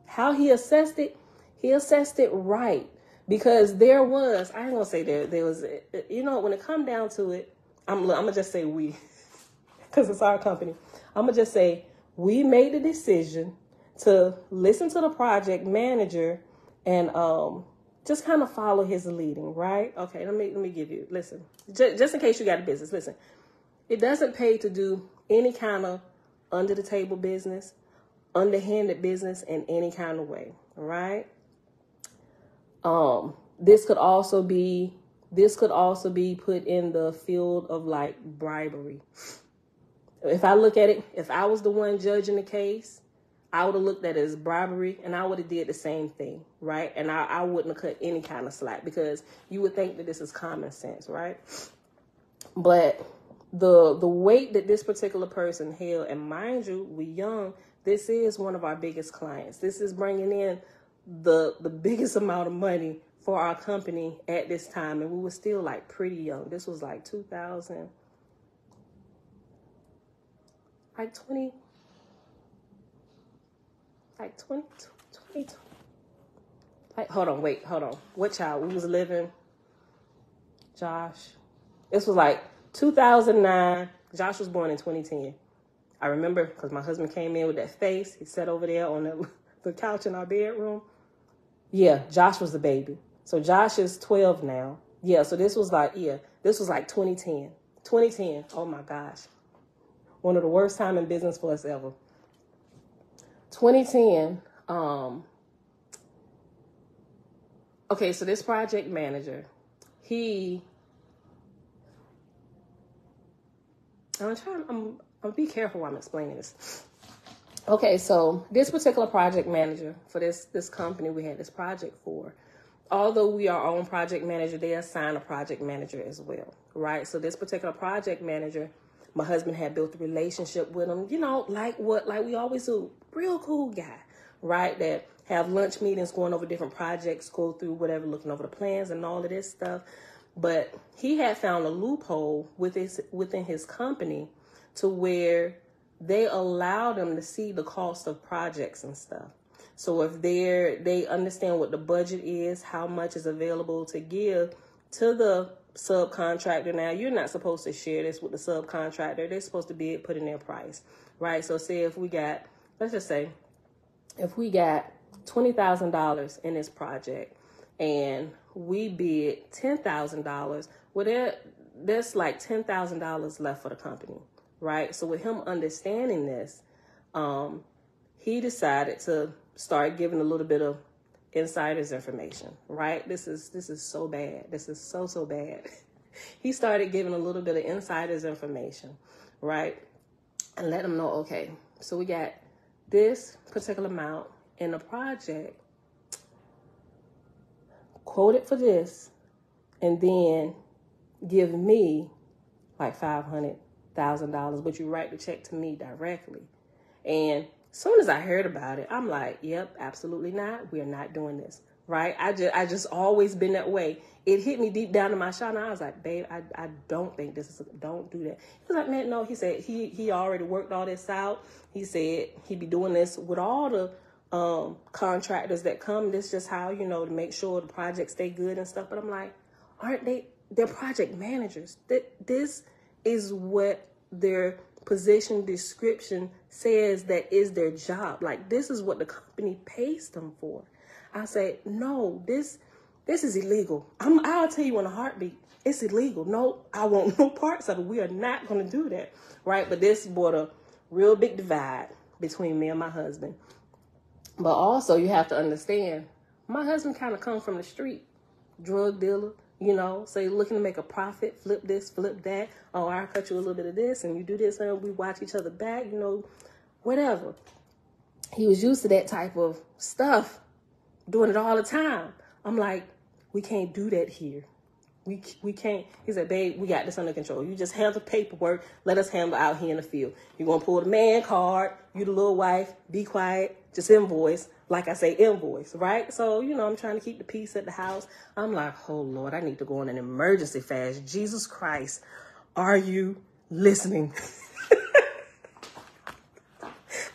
how he assessed it right. Because there was, I ain't gonna say there was, when it come down to it, I'm gonna just say we, because it's our company. I'm gonna just say we made the decision to listen to the project manager and just kind of follow his leading, right? Okay, let me give you, listen, just in case you got a business, listen. It doesn't pay to do any kind of under the table business, underhanded business in any kind of way, right? This could also be put in the field of like bribery. If I look at it, if I was the one judging the case, I would have looked at it as bribery, and I would have did the same thing, right? And I wouldn't have cut any kind of slack, because you would think that this is common sense, right? But the weight that this particular person held, and mind you, we young, this is one of our biggest clients. This is bringing in the biggest amount of money for our company at this time, and we were still like pretty young. This was like 2000, like 20, like 20, like, hold on. What child? We was living, Josh. This was like 2009. Josh was born in 2010. I remember because my husband came in with that face. He sat over there on the couch in our bedroom. Yeah, Josh was the baby. So Josh is 12 now. Yeah, so this was like 2010. 2010. Oh my gosh. One of the worst time in business for us ever. 2010. Okay, so this project manager, I'm be careful while I'm explaining this. Okay, so this particular project manager for this company we had this project for, although we are our own project manager, they assign a project manager as well, right? So this particular project manager, my husband had built a relationship with him, like we always do. Real cool guy, right? That have lunch meetings, going over different projects, go through whatever, looking over the plans and all of this stuff. But he had found a loophole within his company to where they allow them to see the cost of projects and stuff. So if they understand what the budget is, how much is available to give to the subcontractor. Now, you're not supposed to share this with the subcontractor. They're supposed to be put in their price, right? So say if we got, let's just say, if we got $20,000 in this project and we bid $10,000, well, there's like $10,000 left for the company, right? So with him understanding this, he decided to start giving a little bit of insiders information, right? This is so bad. This is so bad. He started giving a little bit of insiders information, right? And let them know, okay, so we got this particular amount in the project, quoted for this, and then give me like $500,000, but you write the check to me directly. And as soon as I heard about it, I'm like, yep, absolutely not. We're not doing this, right? I just always been that way. It hit me deep down in my shop, and I was like, babe, I don't think don't do that. He was like, man, no. He said he already worked all this out. He said he'd be doing this with all the contractors that come. This just how, to make sure the projects stay good and stuff. But I'm like, aren't they're project managers. This is what their position description says that is their job. Like, this is what the company pays them for. I say, no, this is illegal. I'll tell you in a heartbeat, it's illegal. No, I want no parts of it. We are not going to do that, right? But this brought a real big divide between me and my husband. But also, you have to understand, my husband kind of comes from the street, drug dealer, so you're looking to make a profit, flip this, flip that. Oh, I'll cut you a little bit of this, and you do this, and we watch each other back, whatever. He was used to that type of stuff, doing it all the time. I'm like, we can't do that here. We can't. He said, babe, we got this under control. You just handle paperwork. Let us handle out here in the field. You're going to pull the man card. You the little wife. Be quiet. Just invoice. Like I say, invoice, right? So, I'm trying to keep the peace at the house. I'm like, oh, Lord, I need to go on an emergency fast. Jesus Christ, are you listening?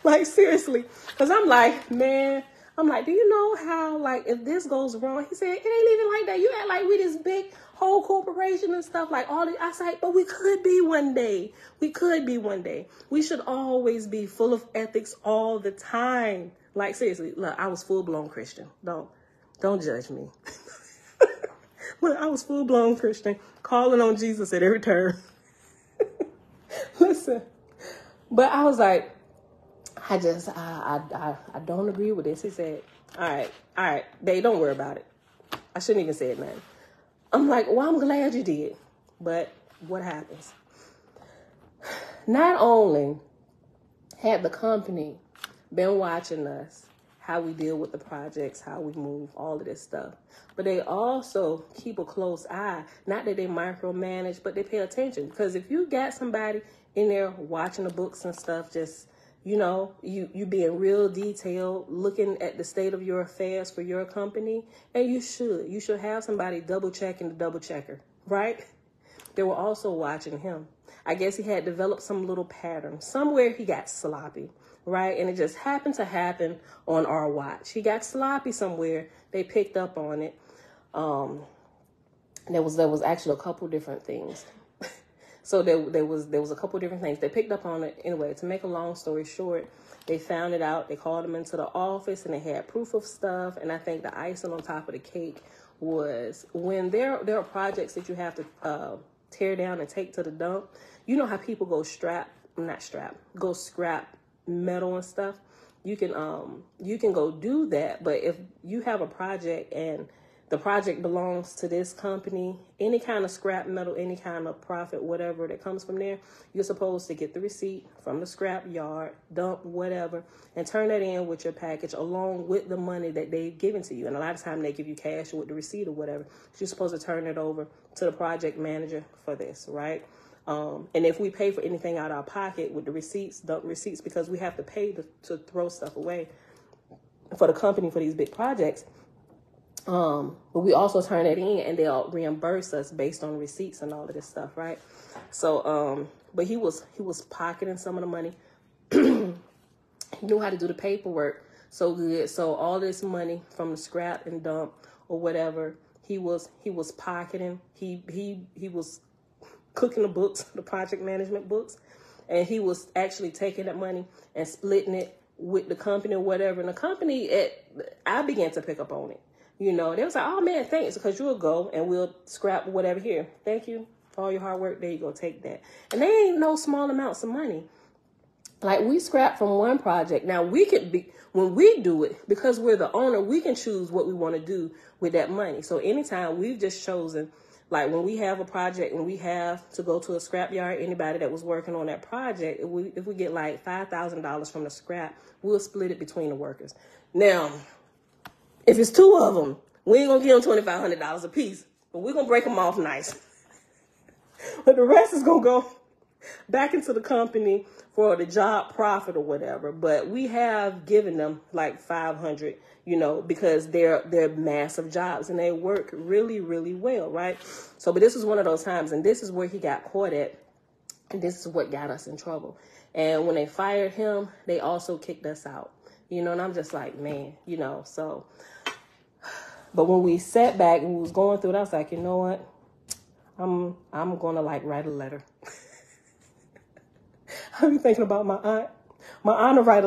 Like, seriously. Because I'm like, man, do you know how, like, if this goes wrong? He said, it ain't even like that. You act like we this big whole corporation and stuff, like all this. I said, but we could be one day. We could be one day. We should always be full of ethics all the time. Like, seriously, look, I was full-blown Christian. Don't judge me. Look, I was full-blown Christian, calling on Jesus at every turn. Listen, but I was like, I don't agree with this. He said, all right, babe, don't worry about it. I shouldn't even say nothing. I'm like, well, I'm glad you did. But what happens? Not only had the company been watching us, how we deal with the projects, how we move, all of this stuff. But they also keep a close eye. Not that they micromanage, but they pay attention. Because if you got somebody in there watching the books and stuff, just, you being real detailed, looking at the state of your affairs for your company, and you should have somebody double checking the double checker, right? They were also watching him. I guess he had developed some little pattern. Somewhere he got sloppy, right? And it just happened to happen on our watch. He got sloppy somewhere. They picked up on it. There was actually a couple different things. So there was a couple different things. They picked up on it. Anyway, to make a long story short, they found it out. They called him into the office and they had proof of stuff. And I think the icing on top of the cake was when there are projects that you have to tear down and take to the dump. You know how people go scrap metal and stuff. You can go do that. But if you have a project and the project belongs to this company, any kind of scrap metal, any kind of profit, whatever that comes from there, you're supposed to get the receipt from the scrap yard, dump, whatever, and turn that in with your package along with the money that they've given to you. And a lot of times they give you cash with the receipt or whatever. You're supposed to turn it over to the project manager for this, right? And if we pay for anything out of our pocket with the receipts, dump receipts, because we have to pay to throw stuff away for the company for these big projects. But we also turn it in and they'll reimburse us based on receipts and all of this stuff, right? So, but he was pocketing some of the money. He knew how to do the paperwork so good. So all this money from the scrap and dump or whatever, he was pocketing. He was cooking the books, the project management books, and he was actually taking that money and splitting it with the company or whatever. And the company, I began to pick up on it. They was like, oh man, thanks, because you'll go and we'll scrap whatever here. Thank you for all your hard work. There you go, take that. And they ain't no small amounts of money. Like we scrap from one project. Now when we do it, because we're the owner, we can choose what we want to do with that money. So anytime we've just chosen, like when we have a project and we have to go to a scrap yard, anybody that was working on that project, if we get like $5,000 from the scrap, we'll split it between the workers. Now, if it's two of them, we ain't gonna give them $2,500 a piece, but we're gonna break them off nice. But the rest is gonna go back into the company for the job profit or whatever. But we have given them like $500, because they're massive jobs and they work really, really well, right? So, but this is one of those times, and this is where he got caught at, and this is what got us in trouble. And when they fired him, they also kicked us out, and I'm just like, man, so. But when we sat back and we was going through it, I was like, you know what? I'm gonna write a letter. I'm thinking about my aunt. My aunt will write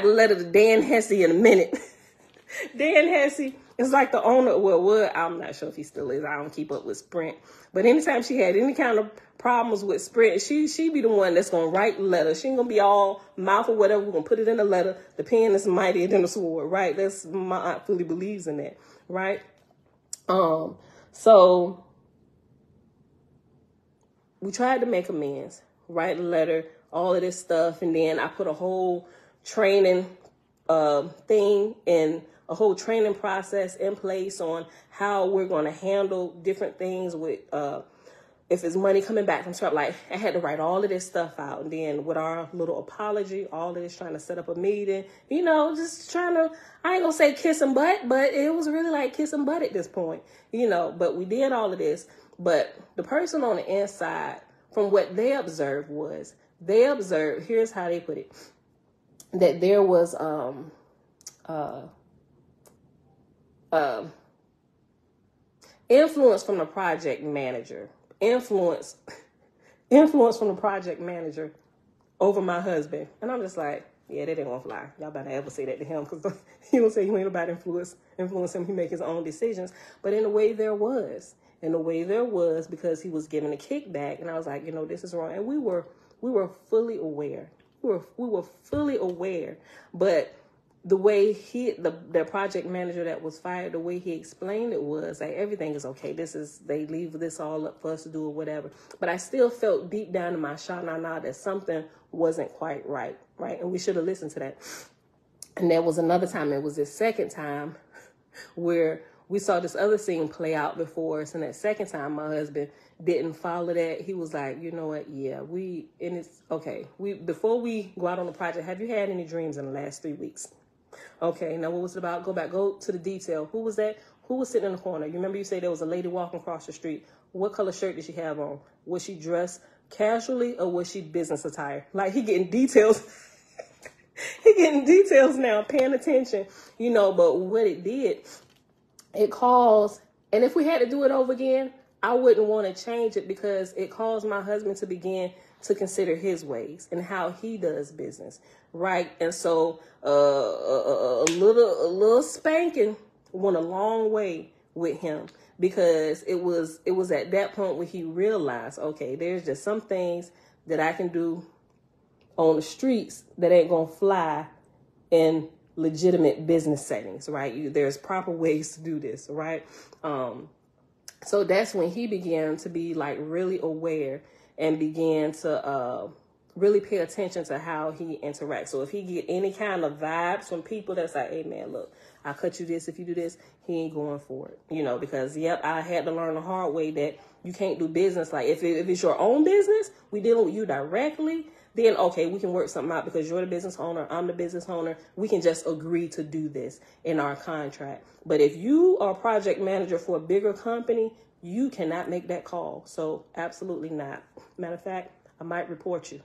a letter to Dan Hesse in a minute. Dan Hesse is like the owner. Well, I'm not sure if he still is. I don't keep up with Sprint. But anytime she had any kind of problems with Sprint, she be the one that's gonna write the letter. She ain't gonna be all mouth or whatever. We're gonna put it in the letter. The pen is mightier than the sword, right? That's my aunt fully believes in that, right? So we tried to make amends, write a letter, all of this stuff, and then I put a whole training thing and a whole training process in place on how we're going to handle different things with if it's money coming back from scrap. Like I had to write all of this stuff out, and then with our little apology, all of this, trying to set up a meeting, just trying to, I ain't gonna say kiss and butt, but it was really like kiss and butt at this point, but we did all of this. But the person on the inside, from what they observed, here's how they put it, that there was influence from the project manager, influence from the project manager over my husband. And I'm just like, yeah, that ain't gonna fly. Y'all better ever say that to him, because he don't say he ain't about influence him. He make his own decisions. But in a way there was, because he was given a kickback, and I was like, this is wrong. And we were fully aware. We were fully aware, but the way the project manager that was fired, the way he explained it was like, everything is okay. They leave this all up for us to do or whatever. But I still felt deep down in my sha-na-na that something wasn't quite right. And we should have listened to that. And there was another time, it was this second time where we saw this other scene play out before us. And that second time, my husband didn't follow that. He was like, you know what? Yeah, it's okay. Before we go out on the project, have you had any dreams in the last 3 weeks? Okay, now what was it about? Go to the detail. Who was that? Who was sitting in the corner? You remember you said there was a lady walking across the street. What color shirt did she have on? Was she dressed casually or was she business attire? Like, he getting details. He getting details now, paying attention, but what it did, it caused, and if we had to do it over again, I wouldn't want to change it because it caused my husband to begin to consider his ways and how he does business, right? And so a little spanking went a long way with him because it was at that point where he realized, okay, there's just some things that I can do on the streets that ain't gonna fly in legitimate business settings, right? There's proper ways to do this, right? So that's when he began to be like really aware and began to really pay attention to how he interacts. So if he get any kind of vibes from people that's like, hey man, look, I'll cut you this if you do this, he ain't going for it, because I had to learn the hard way that you can't do business. Like if it's your own business, we dealing with you directly, then okay, we can work something out because you're the business owner, I'm the business owner. We can just agree to do this in our contract. But if you are a project manager for a bigger company, you cannot make that call. So absolutely not. Matter of fact, I might report you.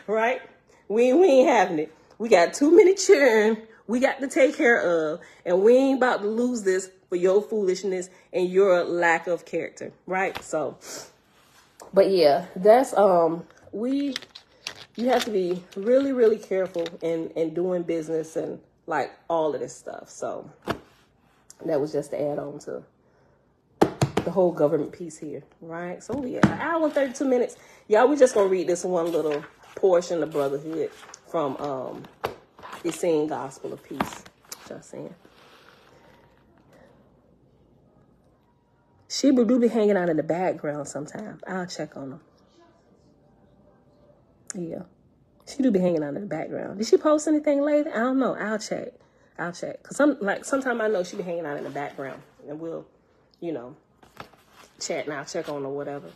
Right? We ain't having it. We got too many children we got to take care of, and we ain't about to lose this for your foolishness and your lack of character. Right? So, but yeah, that's you have to be really, really careful in doing business and like all of this stuff. So that was just to add on to the whole government piece here, right? So yeah, an hour and 32 minutes. Y'all, we just gonna read this one little portion of Brotherhood from the Singing Gospel of Peace. Just saying. Sheba do be hanging out in the background sometimes. I'll check on them. Yeah. She do be hanging out in the background. Did she post anything lately? I don't know. I'll check. Cause sometimes I know she be hanging out in the background and we'll, chat and I'll check on her, whatever.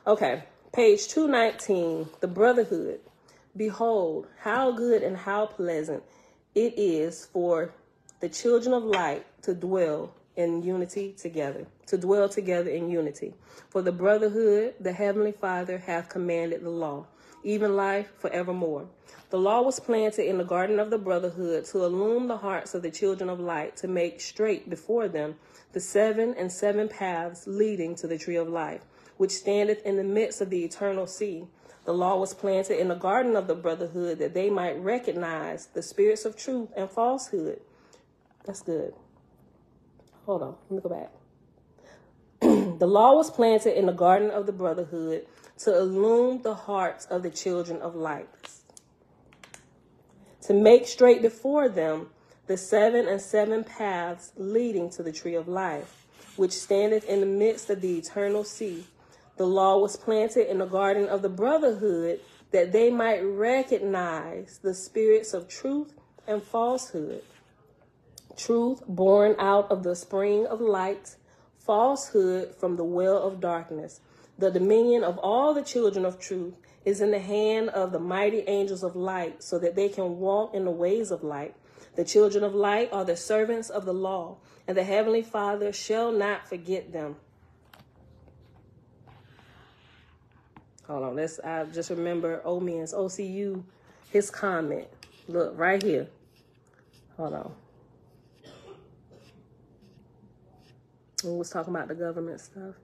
Okay. Page 219, the Brotherhood. Behold, how good and how pleasant it is for the children of light to dwell in unity together, in unity. For the brotherhood, the Heavenly Father hath commanded the law, even life forevermore. The law was planted in the garden of the brotherhood to illumine the hearts of the children of light, to make straight before them the 7 paths leading to the tree of life, which standeth in the midst of the eternal sea. The law was planted in the garden of the brotherhood that they might recognize the spirits of truth and falsehood. That's good. Hold on, let me go back. The law was planted in the garden of the brotherhood to illumine the hearts of the children of light, to make straight before them the 7 paths leading to the tree of life, which standeth in the midst of the eternal sea. The law was planted in the garden of the brotherhood that they might recognize the spirits of truth and falsehood. Truth born out of the spring of light, falsehood from the well of darkness. The dominion of all the children of truth is in the hand of the mighty angels of light, so that they can walk in the ways of light. The children of light are the servants of the law, and the Heavenly Father shall not forget them. Hold on, I just remember Omian's OCU, his comment. Look, right here. Hold on. We was talking about the government stuff.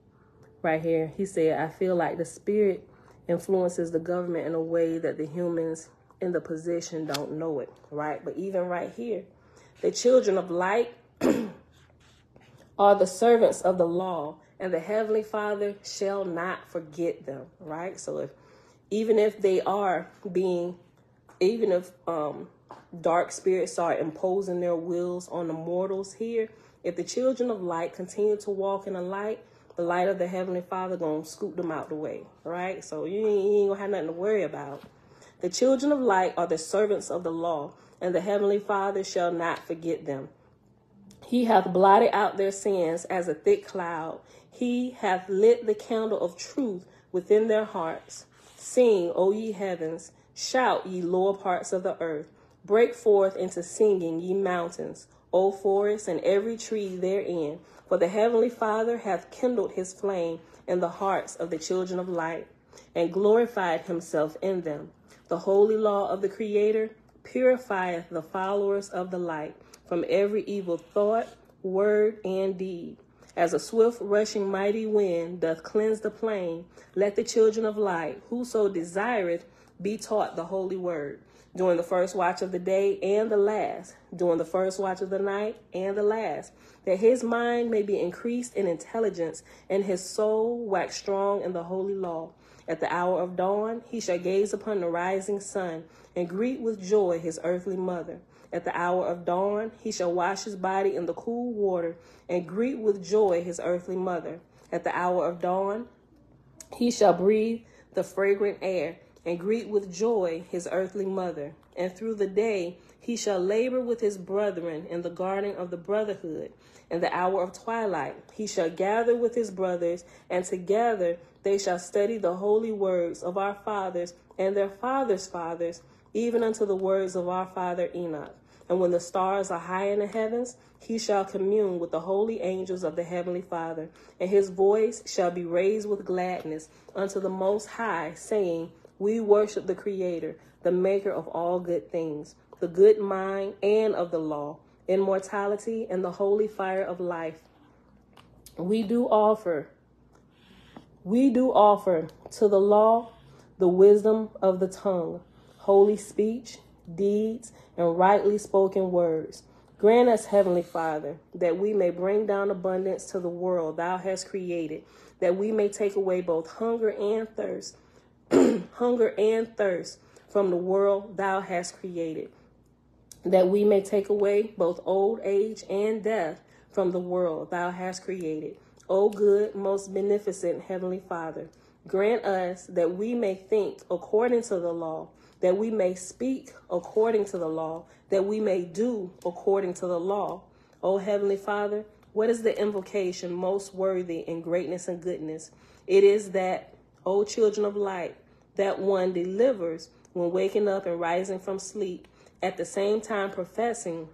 Right here, he said, I feel like the spirit influences the government in a way that the humans in the position don't know it, right? But even right here, the children of light are the servants of the law, and the Heavenly Father shall not forget them, right? So even if dark spirits are imposing their wills on the mortals here. If the children of light continue to walk in the light of the Heavenly Father gonna scoop them out the way, right? So you ain't gonna have nothing to worry about. The children of light are the servants of the law, and the Heavenly Father shall not forget them. He hath blotted out their sins as a thick cloud. He hath lit the candle of truth within their hearts. Sing, O ye heavens, shout, ye lower parts of the earth. Break forth into singing, ye mountains, O forests, and every tree therein. For the Heavenly Father hath kindled his flame in the hearts of the children of light, and glorified himself in them. The holy law of the Creator purifieth the followers of the light from every evil thought, word, and deed. As a swift rushing mighty wind doth cleanse the plain, let the children of light, whoso desireth, be taught the holy word, during the first watch of the day and the last, during the first watch of the night and the last, that his mind may be increased in intelligence, and his soul wax strong in the holy law. At the hour of dawn, he shall gaze upon the rising sun, and greet with joy his earthly mother. At the hour of dawn, he shall wash his body in the cool water, and greet with joy his earthly mother. At the hour of dawn, he shall breathe the fragrant air, and greet with joy his earthly mother. And through the day, he shall labor with his brethren in the garden of the brotherhood. In the hour of twilight, he shall gather with his brothers, and together they shall study the holy words of our fathers and their fathers' fathers, even unto the words of our father Enoch. And when the stars are high in the heavens, he shall commune with the holy angels of the Heavenly Father, and his voice shall be raised with gladness unto the Most High, saying, We worship the Creator, the maker of all good things, the good mind and of the law, immortality and the holy fire of life. We do offer to the law the wisdom of the tongue, holy speech, deeds, and rightly spoken words. Grant us, Heavenly Father, that we may bring down abundance to the world thou hast created, that we may take away both hunger and thirst, from the world thou hast created, that we may take away both old age and death from the world thou hast created. O good, most beneficent Heavenly Father, grant us that we may think according to the law, that we may speak according to the law, that we may do according to the law. O Heavenly Father, what is the invocation most worthy in greatness and goodness? It is that, O children of light, that one delivers when waking up and rising from sleep, at the same time professing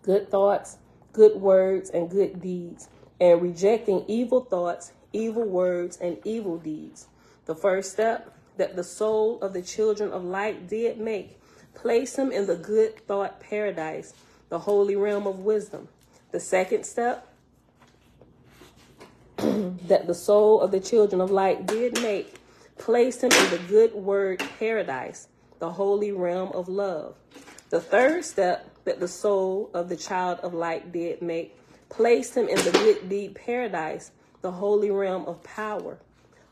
good thoughts, good words, and good deeds, and rejecting evil thoughts, evil words, and evil deeds. The first step that the soul of the children of light did make, place him in the good thought paradise, the holy realm of wisdom. The second step that the soul of the children of light did make, placed him in the good word paradise, the holy realm of love. The third step that the soul of the child of light did make, placed him in the good deed paradise, the holy realm of power.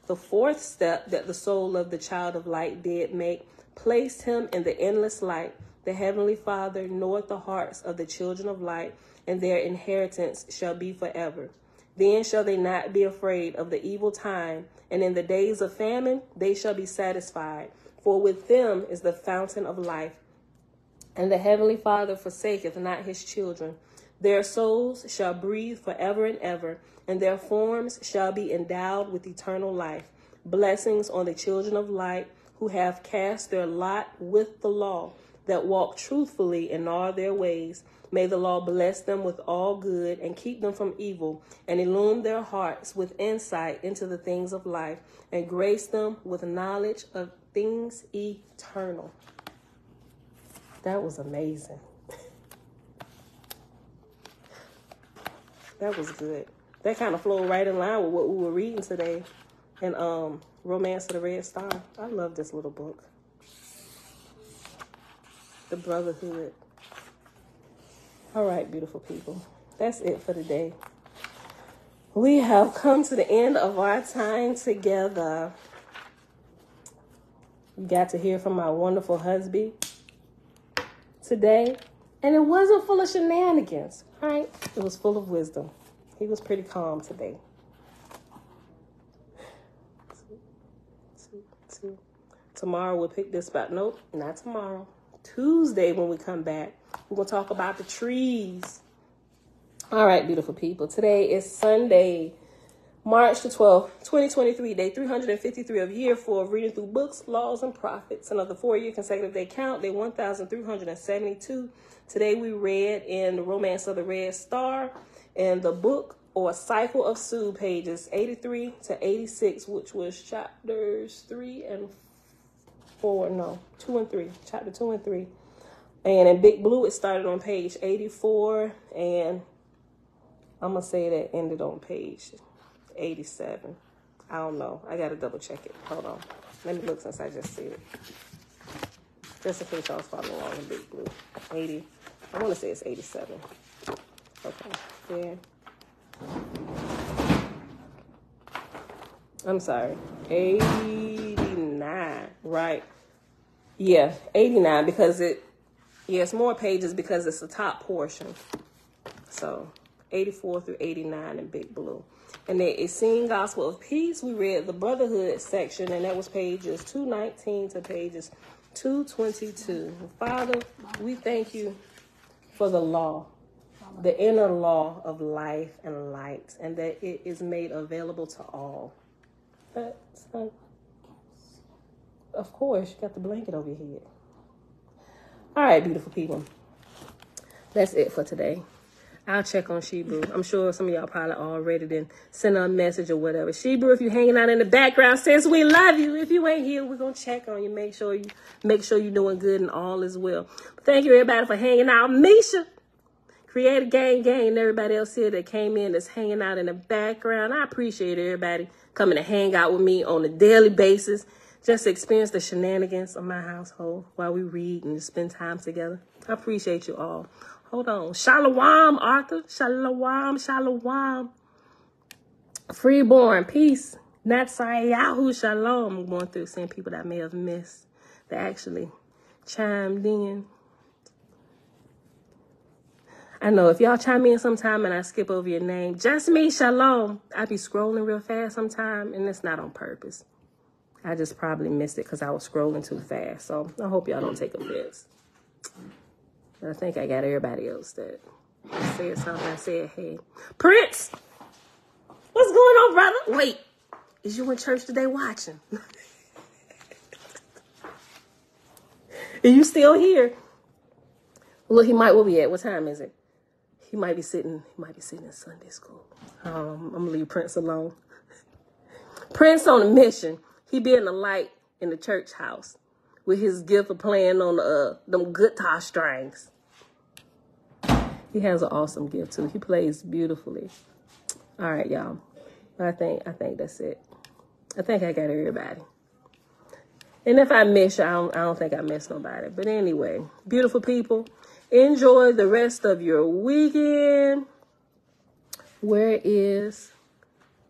The fourth step that the soul of the child of light did make, placed him in the endless light. The Heavenly Father knoweth the hearts of the children of light, and their inheritance shall be forever. Then shall they not be afraid of the evil time, and in the days of famine they shall be satisfied. For with them is the fountain of life, and the Heavenly Father forsaketh not his children. Their souls shall breathe forever and ever, and their forms shall be endowed with eternal life. Blessings on the children of light, who have cast their lot with the law, that walk truthfully in all their ways. May the law bless them with all good, and keep them from evil, and illumine their hearts with insight into the things of life, and grace them with knowledge of things eternal. That was amazing. That was good. That kind of flowed right in line with what we were reading today in Romance of the Red Star. I love this little book. The Brotherhood. All right, beautiful people. That's it for today. We have come to the end of our time together. You got to hear from my wonderful husband today. And it wasn't full of shenanigans, right? It was full of wisdom. He was pretty calm today. Tomorrow we'll pick this back. Nope, not tomorrow. Tuesday when we come back, we're going to talk about the trees. All right, beautiful people. Today is Sunday, March the 12th, 2023, day 353 of year 4 of reading through books, laws, and prophets. Another 4-year consecutive day count, day 1,372. Today we read in The Romance of the Red Star and the book or Cycle of Sue, pages 83 to 86, which was chapters 3 and 4. No, 2 and 3. Chapter 2 and 3. And in Big Blue, it started on page 84. And I'm going to say that ended on page 87. I don't know. I got to double check it. Hold on. Let me look since I just see it. Just in case y'all was following along in Big Blue. 80. I want to say it's 87. Okay. There. I'm sorry. 89. Right. Yeah. 89 because it's more pages because it's the top portion. So 84 through 89 in Big Blue. And then it's Sing Gospel of Peace. We read the Brotherhood section, and that was pages 219 to pages 222. Father, we thank you for the law, the inner law of life and light, and that it is made available to all. But, son, of course, you got the blanket over your head. All right, beautiful people. That's it for today. I'll check on Shebrew. I'm sure some of y'all probably already didn't send her a message or whatever. Shebrew, if you're hanging out in the background, sis, we love you. If you ain't here, we're going to check on you. Make sure you're doing good and all is well. But thank you, everybody, for hanging out. Misha, Creator Gang, and everybody else here that came in that's hanging out in the background. I appreciate everybody coming to hang out with me on a daily basis. Just to experience the shenanigans of my household while we read and spend time together. I appreciate you all. Hold on. Shalom, Arthur. Shalom, shalom. Freeborn, peace. Natsayahu, shalom. I'm going through seeing people that I may have missed that actually chimed in. I know if y'all chime in sometime and I skip over your name, just me, shalom. I be scrolling real fast sometime, and it's not on purpose. I just probably missed it because I was scrolling too fast. So I hope y'all don't take offense. But I think I got everybody else that said something. I said, hey, Prince, what's going on, brother? Wait, is you in church today watching? Are you still here? Look, where we at? What time is it? He might be sitting in Sunday school. I'm going to leave Prince alone. Prince on a mission. He being a light in the church house with his gift of playing on them guitar strings. He has an awesome gift too. He plays beautifully. All right, y'all. I think that's it. I think I got everybody. And if I miss you, I don't think I missed nobody. But anyway, beautiful people, enjoy the rest of your weekend. Where is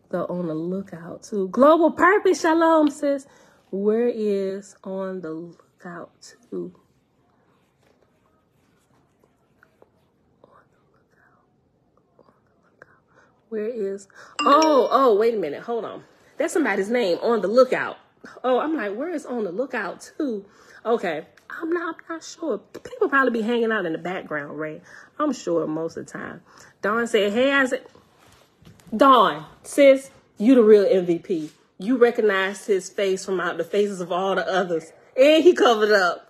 the on the lookout to? Global Purpose, shalom, sis. Where is on the lookout to? Where is? Oh, wait a minute. Hold on. That's somebody's name, On the Lookout. Oh, I'm like, where is On the Lookout to? Okay. I'm not sure. People probably be hanging out in the background, Ray. I'm sure most of the time. Dawn said, hey, Isaac. Dawn, sis, you the real MVP. You recognized his face from out the faces of all the others. And he covered up.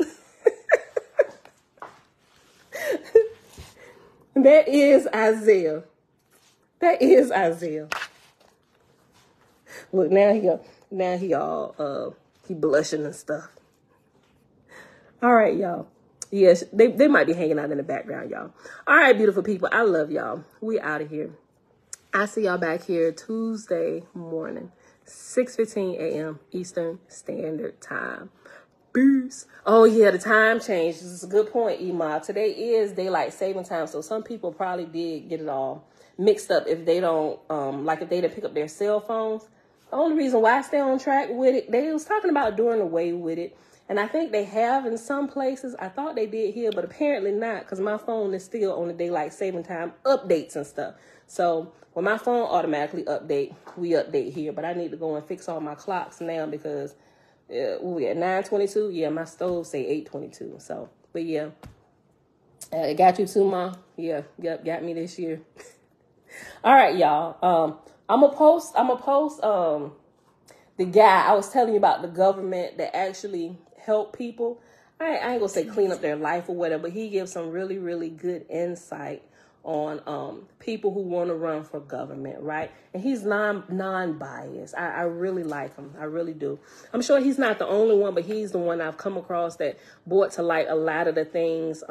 That is Isaiah. That is Isaiah. Look, now he all he blushing and stuff. All right, y'all. Yes, they might be hanging out in the background, y'all. All right, beautiful people. I love y'all. We out of here. I see y'all back here Tuesday morning, 6:15 a.m. Eastern Standard Time. Peace. Oh, yeah, the time change. This is a good point, Ema. Today is daylight saving time, so some people probably did get it all mixed up if they don't, like if they didn't pick up their cell phones. The only reason why I stay on track with it, they was talking about doing away with it And I think they have in some places. I thought they did here, but apparently not, because my phone is still on the daylight saving time updates and stuff. So when my phone automatically we update here. But I need to go and fix all my clocks now because we at 9:22. Yeah, my stove say 8:22. So, but yeah, it got you too, Ma. Yeah, yep, got me this year. All right, y'all. I'm gonna post. The guy I was telling you about, the government that actually help people. I ain't gonna say clean up their life or whatever, but he gives some really, really good insight on people who want to run for government, right? And he's non-biased. I really like him. I really do. I'm sure he's not the only one, but he's the one I've come across that brought to light a lot of the things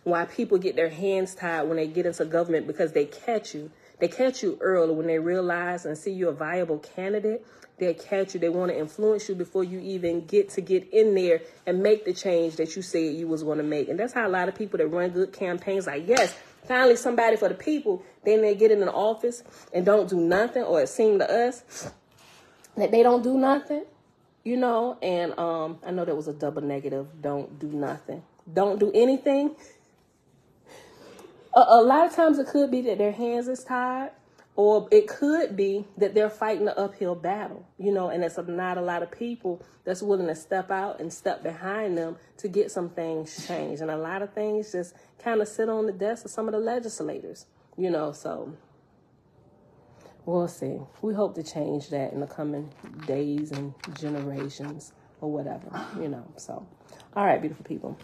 why people get their hands tied when they get into government, because they catch you. They catch you early when they realize and see you're a viable candidate. They'll catch you. They want to influence you before you even get in there and make the change that you said you was going to make. And that's how a lot of people that run good campaigns, like, yes, finally somebody for the people, then they get in an office and don't do nothing, or it seemed to us that they don't do nothing, you know. And I know that was a double negative. Don't do nothing. Don't do anything. A lot of times it could be that their hands is tied, or it could be that they're fighting an uphill battle, you know, and there's not a lot of people that's willing to step out and step behind them to get some things changed. And a lot of things just kind of sit on the desk of some of the legislators, you know, so we'll see. We hope to change that in the coming days and generations or whatever, you know, so. All right, beautiful people.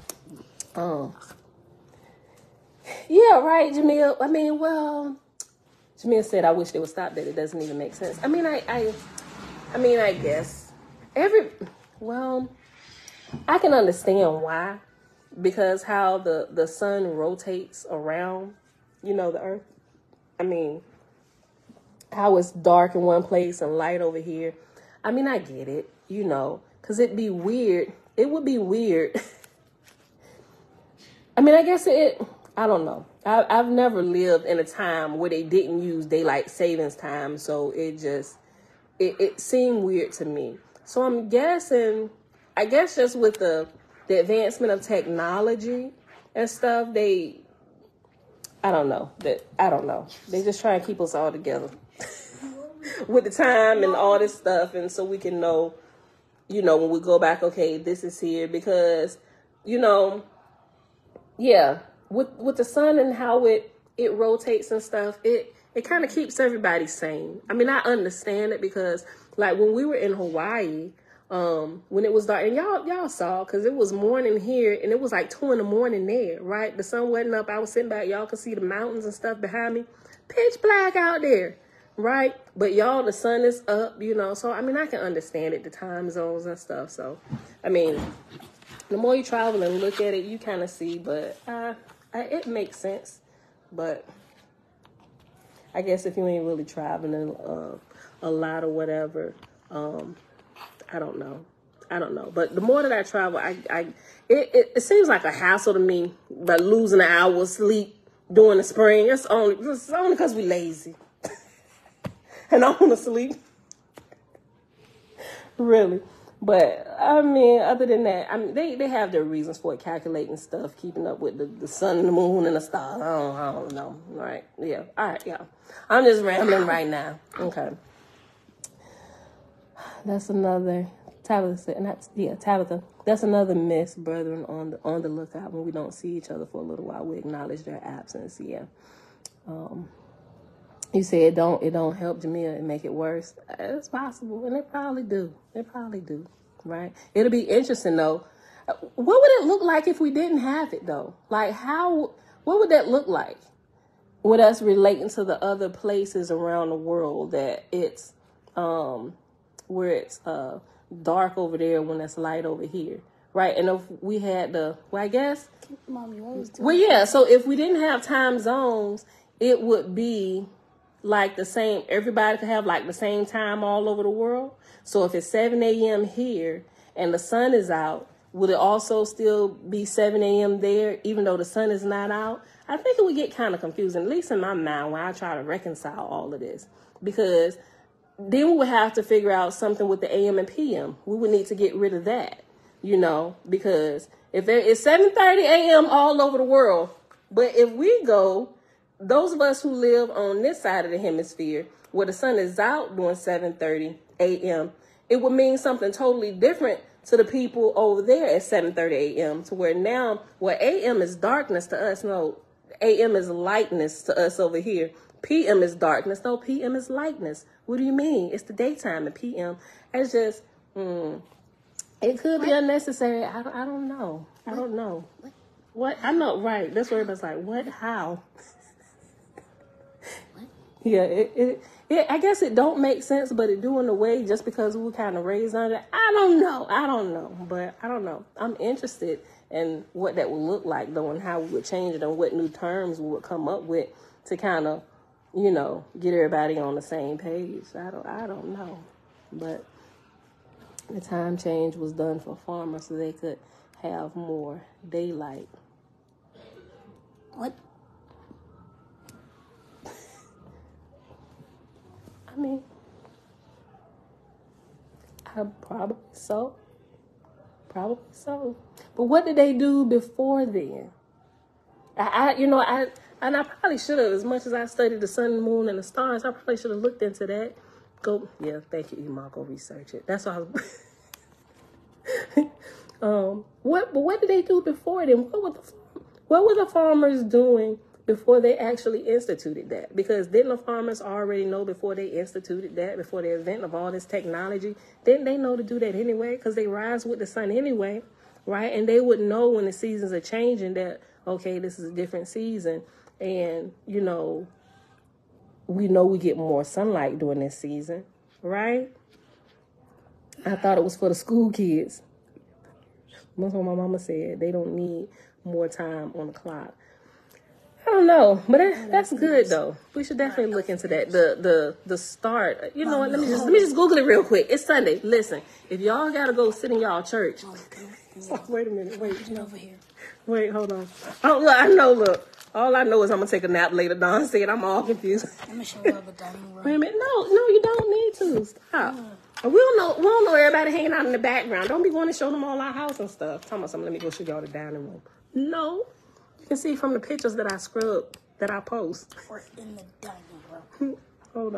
Yeah, right, Jamil. I mean, well, Jamil said, I wish they would stop that. It doesn't even make sense. I mean, I guess I can understand why, because how the sun rotates around, you know, the earth. I mean, how it's dark in one place and light over here. I mean, I get it, you know, because it'd be weird. It would be weird. I mean, I guess I don't know. I've never lived in a time where they didn't use daylight savings time, so it seemed weird to me. So I'm guessing, just with the advancement of technology and stuff, I don't know. They just try and keep us all together with the time and all this stuff, and so we can know, you know, when we go back, okay, this is here, because, you know, yeah. With the sun and how it rotates and stuff, it kind of keeps everybody sane. I mean, I understand it because, like, when we were in Hawaii, when it was dark, and y'all saw, because it was morning here, and it was like 2 a.m. there, right? The sun wasn't up. I was sitting back. Y'all could see the mountains and stuff behind me. Pitch black out there, right? But y'all, the sun is up, you know. So, I mean, I can understand it, the time zones and stuff. So, I mean, the more you travel and look at it, you kind of see, but it makes sense. But I guess if you ain't really traveling a lot or whatever, I don't know. But the more that I travel, it seems like a hassle to me, by losing an hour of sleep during the spring. It's only because we lazy. And I want to sleep. Really. But, I mean, other than that, I mean, they have their reasons for it, calculating stuff, keeping up with the sun and the moon and the stars. I don't know. All right. Yeah. All right, y'all. I'm just rambling right now. Okay. That's another, Tabitha said, Tabitha, that's another miss, brethren, on the lookout. When we don't see each other for a little while, we acknowledge their absence. Yeah. You say it don't help Jamia and make it worse. It's possible, and they probably do. Right? It'll be interesting though. What would it look like if we didn't have it though? Like what would that look like with us relating to the other places around the world that it's where it's dark over there when it's light over here, right? And if we had Mommy, what was doing? Well, yeah. So if we didn't have time zones, it would be like the same, everybody could have like the same time all over the world. So if it's 7 a.m. here and the sun is out, would it also still be 7 a.m. there, even though the sun is not out? I think it would get kind of confusing, at least in my mind, when I try to reconcile all of this. Because then we would have to figure out something with the AM and PM. We would need to get rid of that. you know, because if it's 7:30 a.m. all over the world, but if we go, those of us who live on this side of the hemisphere, where the sun is out during 7:30 a.m., it would mean something totally different to the people over there at 7:30 a.m. to where now, where a.m. is darkness to us, no, a.m. is lightness to us over here. p.m. is darkness, no, p.m. is lightness. What do you mean? It's the daytime, and p.m. It's just, it could be unnecessary. I don't know. I don't know. What? I know, right. That's where everybody's like, what? How? Yeah, it I guess it don't make sense, but it do in a way just because we were kind of raised on it. I don't know, but I don't know. I'm interested in what that would look like, though, and how we would change it and what new terms we would come up with to kind of, you know, get everybody on the same page. I don't know, but the time change was done for farmers so they could have more daylight. What? I mean, probably so. Probably so. But what did they do before then? And I probably should have, as much as I studied the sun, moon, and the stars, I probably should have looked into that. Thank you, Emma. Go research it. That's what I was. What did they do before then? What were the farmers doing before they actually instituted that? Because didn't the farmers already know before they instituted that, before the advent of all this technology? Didn't they know to do that anyway? Because they rise with the sun anyway, right? And they would know when the seasons are changing that, okay, this is a different season. And, you know we get more sunlight during this season, right? I thought it was for the school kids. That's what my mama said. They don't need more time on the clock. I don't know, but that's good though. We should definitely look into that. The start. You know what? Let me just Google it real quick. It's Sunday. Listen, if y'all gotta go sit in y'all church. Wait a minute. Wait. Over here. Wait, hold on. Oh, look, I know. Look, all I know is I'm gonna take a nap later. Dawn said I'm all confused. I'm gonna show you the dining room. Wait a minute. No, you don't need to. Stop. We don't know everybody hanging out in the background. Don't be going to show them all our house and stuff. Tell me something. Let me go show y'all the dining room. No. You can see from the pictures that I scrubbed, that I post. We're in the dining room. Hold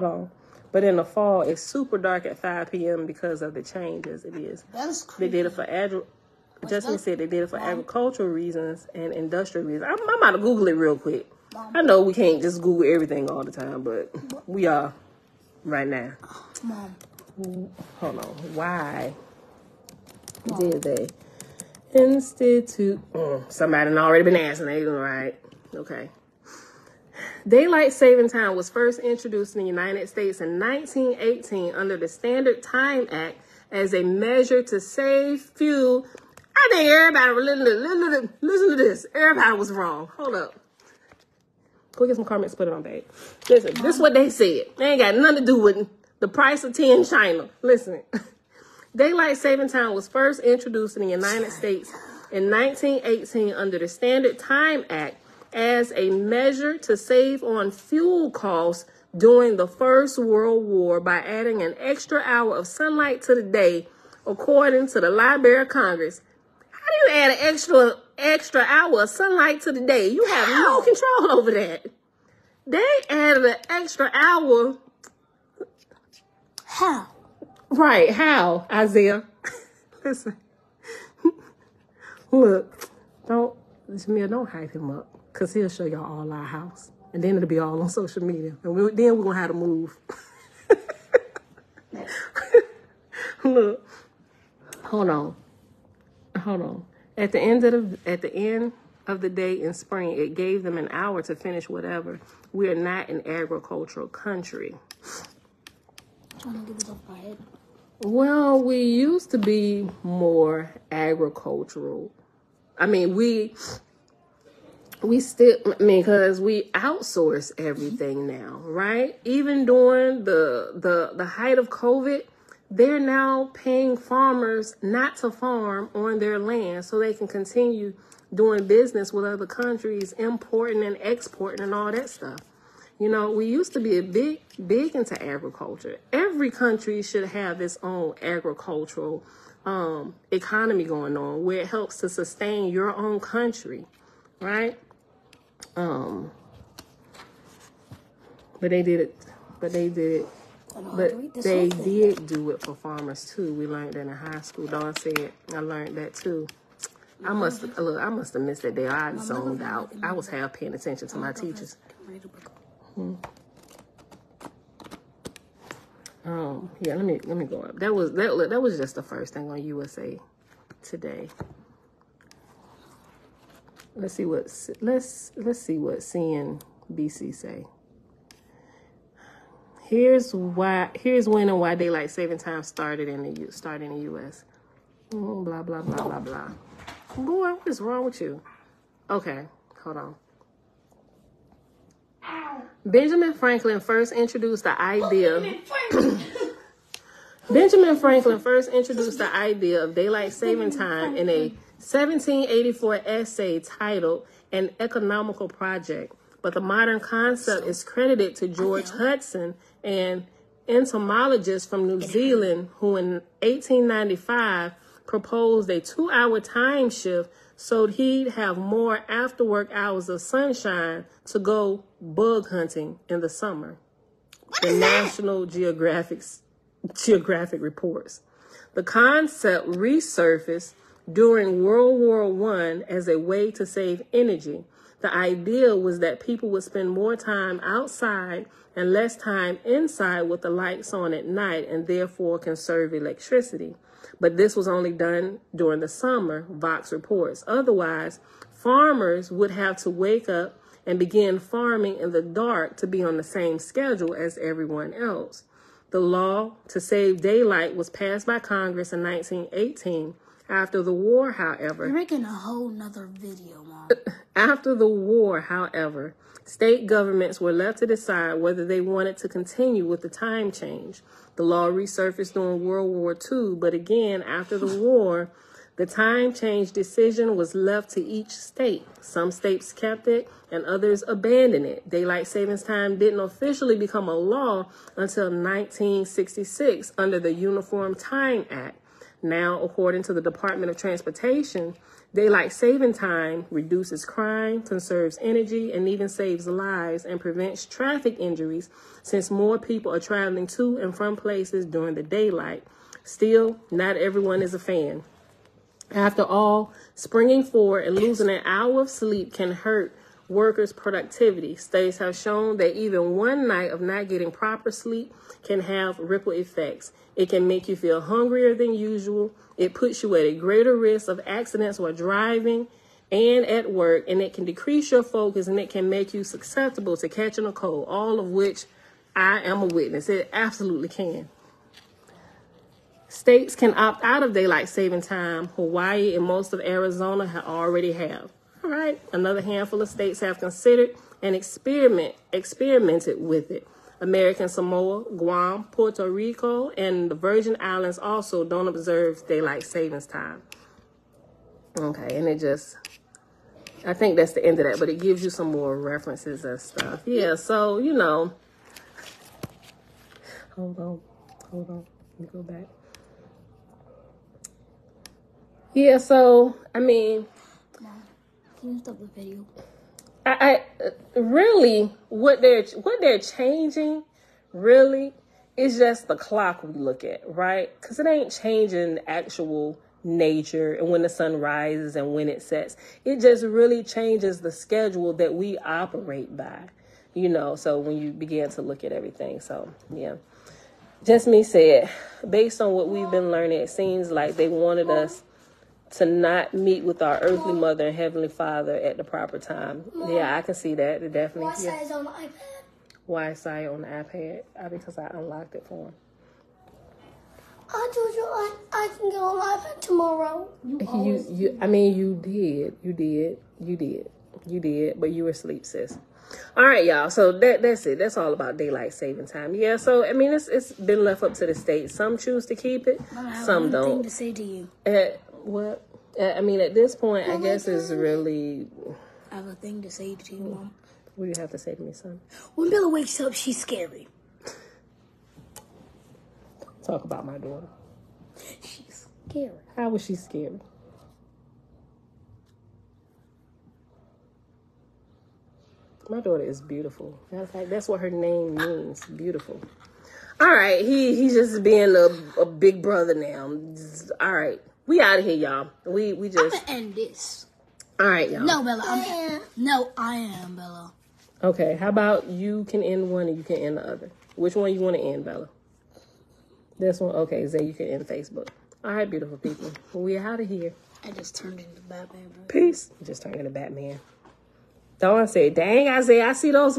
on. But in the fall, it's super dark at 5 p.m. because of the changes. It is. That is creepy. They did it for Justin said they did it for agricultural reasons and industrial reasons. I'm about to Google it real quick. I know we can't just Google everything all the time, but we are right now. Mom. Hold on. Why did they institute? Somebody done already been asking. They right. Okay. Daylight saving time was first introduced in the United States in 1918 under the Standard Time Act as a measure to save fuel. I think everybody listen to this. Everybody was wrong. Hold up. Go get some comments, put it on babe. Listen, this is what they said. They ain't got nothing to do with the price of tea in China. Listen. Daylight saving time was first introduced in the United States in 1918 under the Standard Time Act as a measure to save on fuel costs during the First World War by adding an extra hour of sunlight to the day, according to the Library of Congress. How do you add an extra hour of sunlight to the day? You have no control over that. They added an extra hour. How? Right, how, Isaiah? Listen. Look, Jamil, don't hype him up, because he'll show y'all all our house. And then it'll be all on social media. And then we're going to have to move. Look. Hold on. At the end of the day in spring, it gave them an hour to finish whatever. We are not an agricultural country. Trying to get it off my head. Well, we used to be more agricultural. I mean, because we outsource everything now, right? Even during the height of COVID, they're now paying farmers not to farm on their land so they can continue doing business with other countries, importing and exporting and all that stuff. You know, we used to be big into agriculture. Every country should have its own agricultural economy going on, where it helps to sustain your own country, right? But they did it. But they did do it for farmers too. We learned that in high school. Dawn said I learned that too. I must have missed that day. I zoned out. I was half paying attention to my teachers. Yeah, let me go up. That was just the first thing on USA Today. Let's see what CNBC say. Here's when and why daylight saving time started in the U.S. Blah blah blah blah blah. Boy, what is wrong with you? Okay, hold on. Benjamin Franklin first introduced the idea. Benjamin Franklin first introduced the idea of daylight saving time in a 1784 essay titled "An Economical Project," but the modern concept is credited to George Hudson, an entomologist from New Zealand, who in 1895 proposed a 2-hour time shift so he'd have more after-work hours of sunshine to go bug hunting in the summer. The National Geographic reports. The concept resurfaced during World War I as a way to save energy. The idea was that people would spend more time outside and less time inside with the lights on at night and therefore conserve electricity. But this was only done during the summer, Vox reports. Otherwise, farmers would have to wake up and begin farming in the dark to be on the same schedule as everyone else. The law to save daylight was passed by Congress in 1918. After the war, however... You're making a whole nother video, Mom. After the war, however, state governments were left to decide whether they wanted to continue with the time change. The law resurfaced during World War II, but again, after the war, the time change decision was left to each state. Some states kept it and others abandoned it. Daylight savings time didn't officially become a law until 1966 under the Uniform Time Act. Now, according to the Department of Transportation, daylight saving time reduces crime, conserves energy, and even saves lives and prevents traffic injuries since more people are traveling to and from places during the daylight. Still, not everyone is a fan. After all, springing forward and losing an hour of sleep can hurt workers' productivity. Studies have shown that even one night of not getting proper sleep can have ripple effects. It can make you feel hungrier than usual. It puts you at a greater risk of accidents while driving and at work, and it can decrease your focus, and it can make you susceptible to catching a cold, all of which I am a witness. It absolutely can. States can opt out of daylight saving time. Hawaii and most of Arizona already have. All right. Another handful of states have considered and experimented with it. American Samoa, Guam, Puerto Rico, and the Virgin Islands also don't observe daylight savings time. Okay, and I think that's the end of that, but it gives you some more references and stuff. Yeah, so, hold on. Let me go back. Yeah, so, Mom, can you stop the video? I really what they're changing really is just the clock we look at, right? Because it ain't changing the actual nature and when the sun rises and when it sets. It just really changes the schedule that we operate by, so when you begin to look at everything. So yeah, just me said, based on what we've been learning, it seems like they wanted us to not meet with our earthly mother and heavenly father at the proper time. Mom, yeah, I can see that. It definitely. Why Sai is on the iPad? Why is Sai on the iPad? Because I unlocked it for him. I told you I can get on the iPad tomorrow. You did, but you were asleep, sis. All right, y'all. So that's it. That's all about daylight saving time. Yeah. So it's been left up to the states. Some choose to keep it. Mama, some don't. I have one thing to say to you. What? At this point, I guess it's really... I have a thing to say to you, Mom. What do you have to say to me, son? When Bella wakes up, she's scary. Talk about my daughter. She's scary. How was she scary? My daughter is beautiful. That's what her name means. Beautiful. All right, he's just being a big brother now. All right, we out of here, y'all. We just. I'm gonna end this. All right, y'all. No, Bella. I am Bella. Okay, how about you can end one and you can end the other? Which one you want to end, Bella? This one? Okay, Zay, you can end Facebook. All right, beautiful people. We out of here. I just turned into Batman. Peace. Just turned into Batman. Dawn said, dang, Isaiah, I see those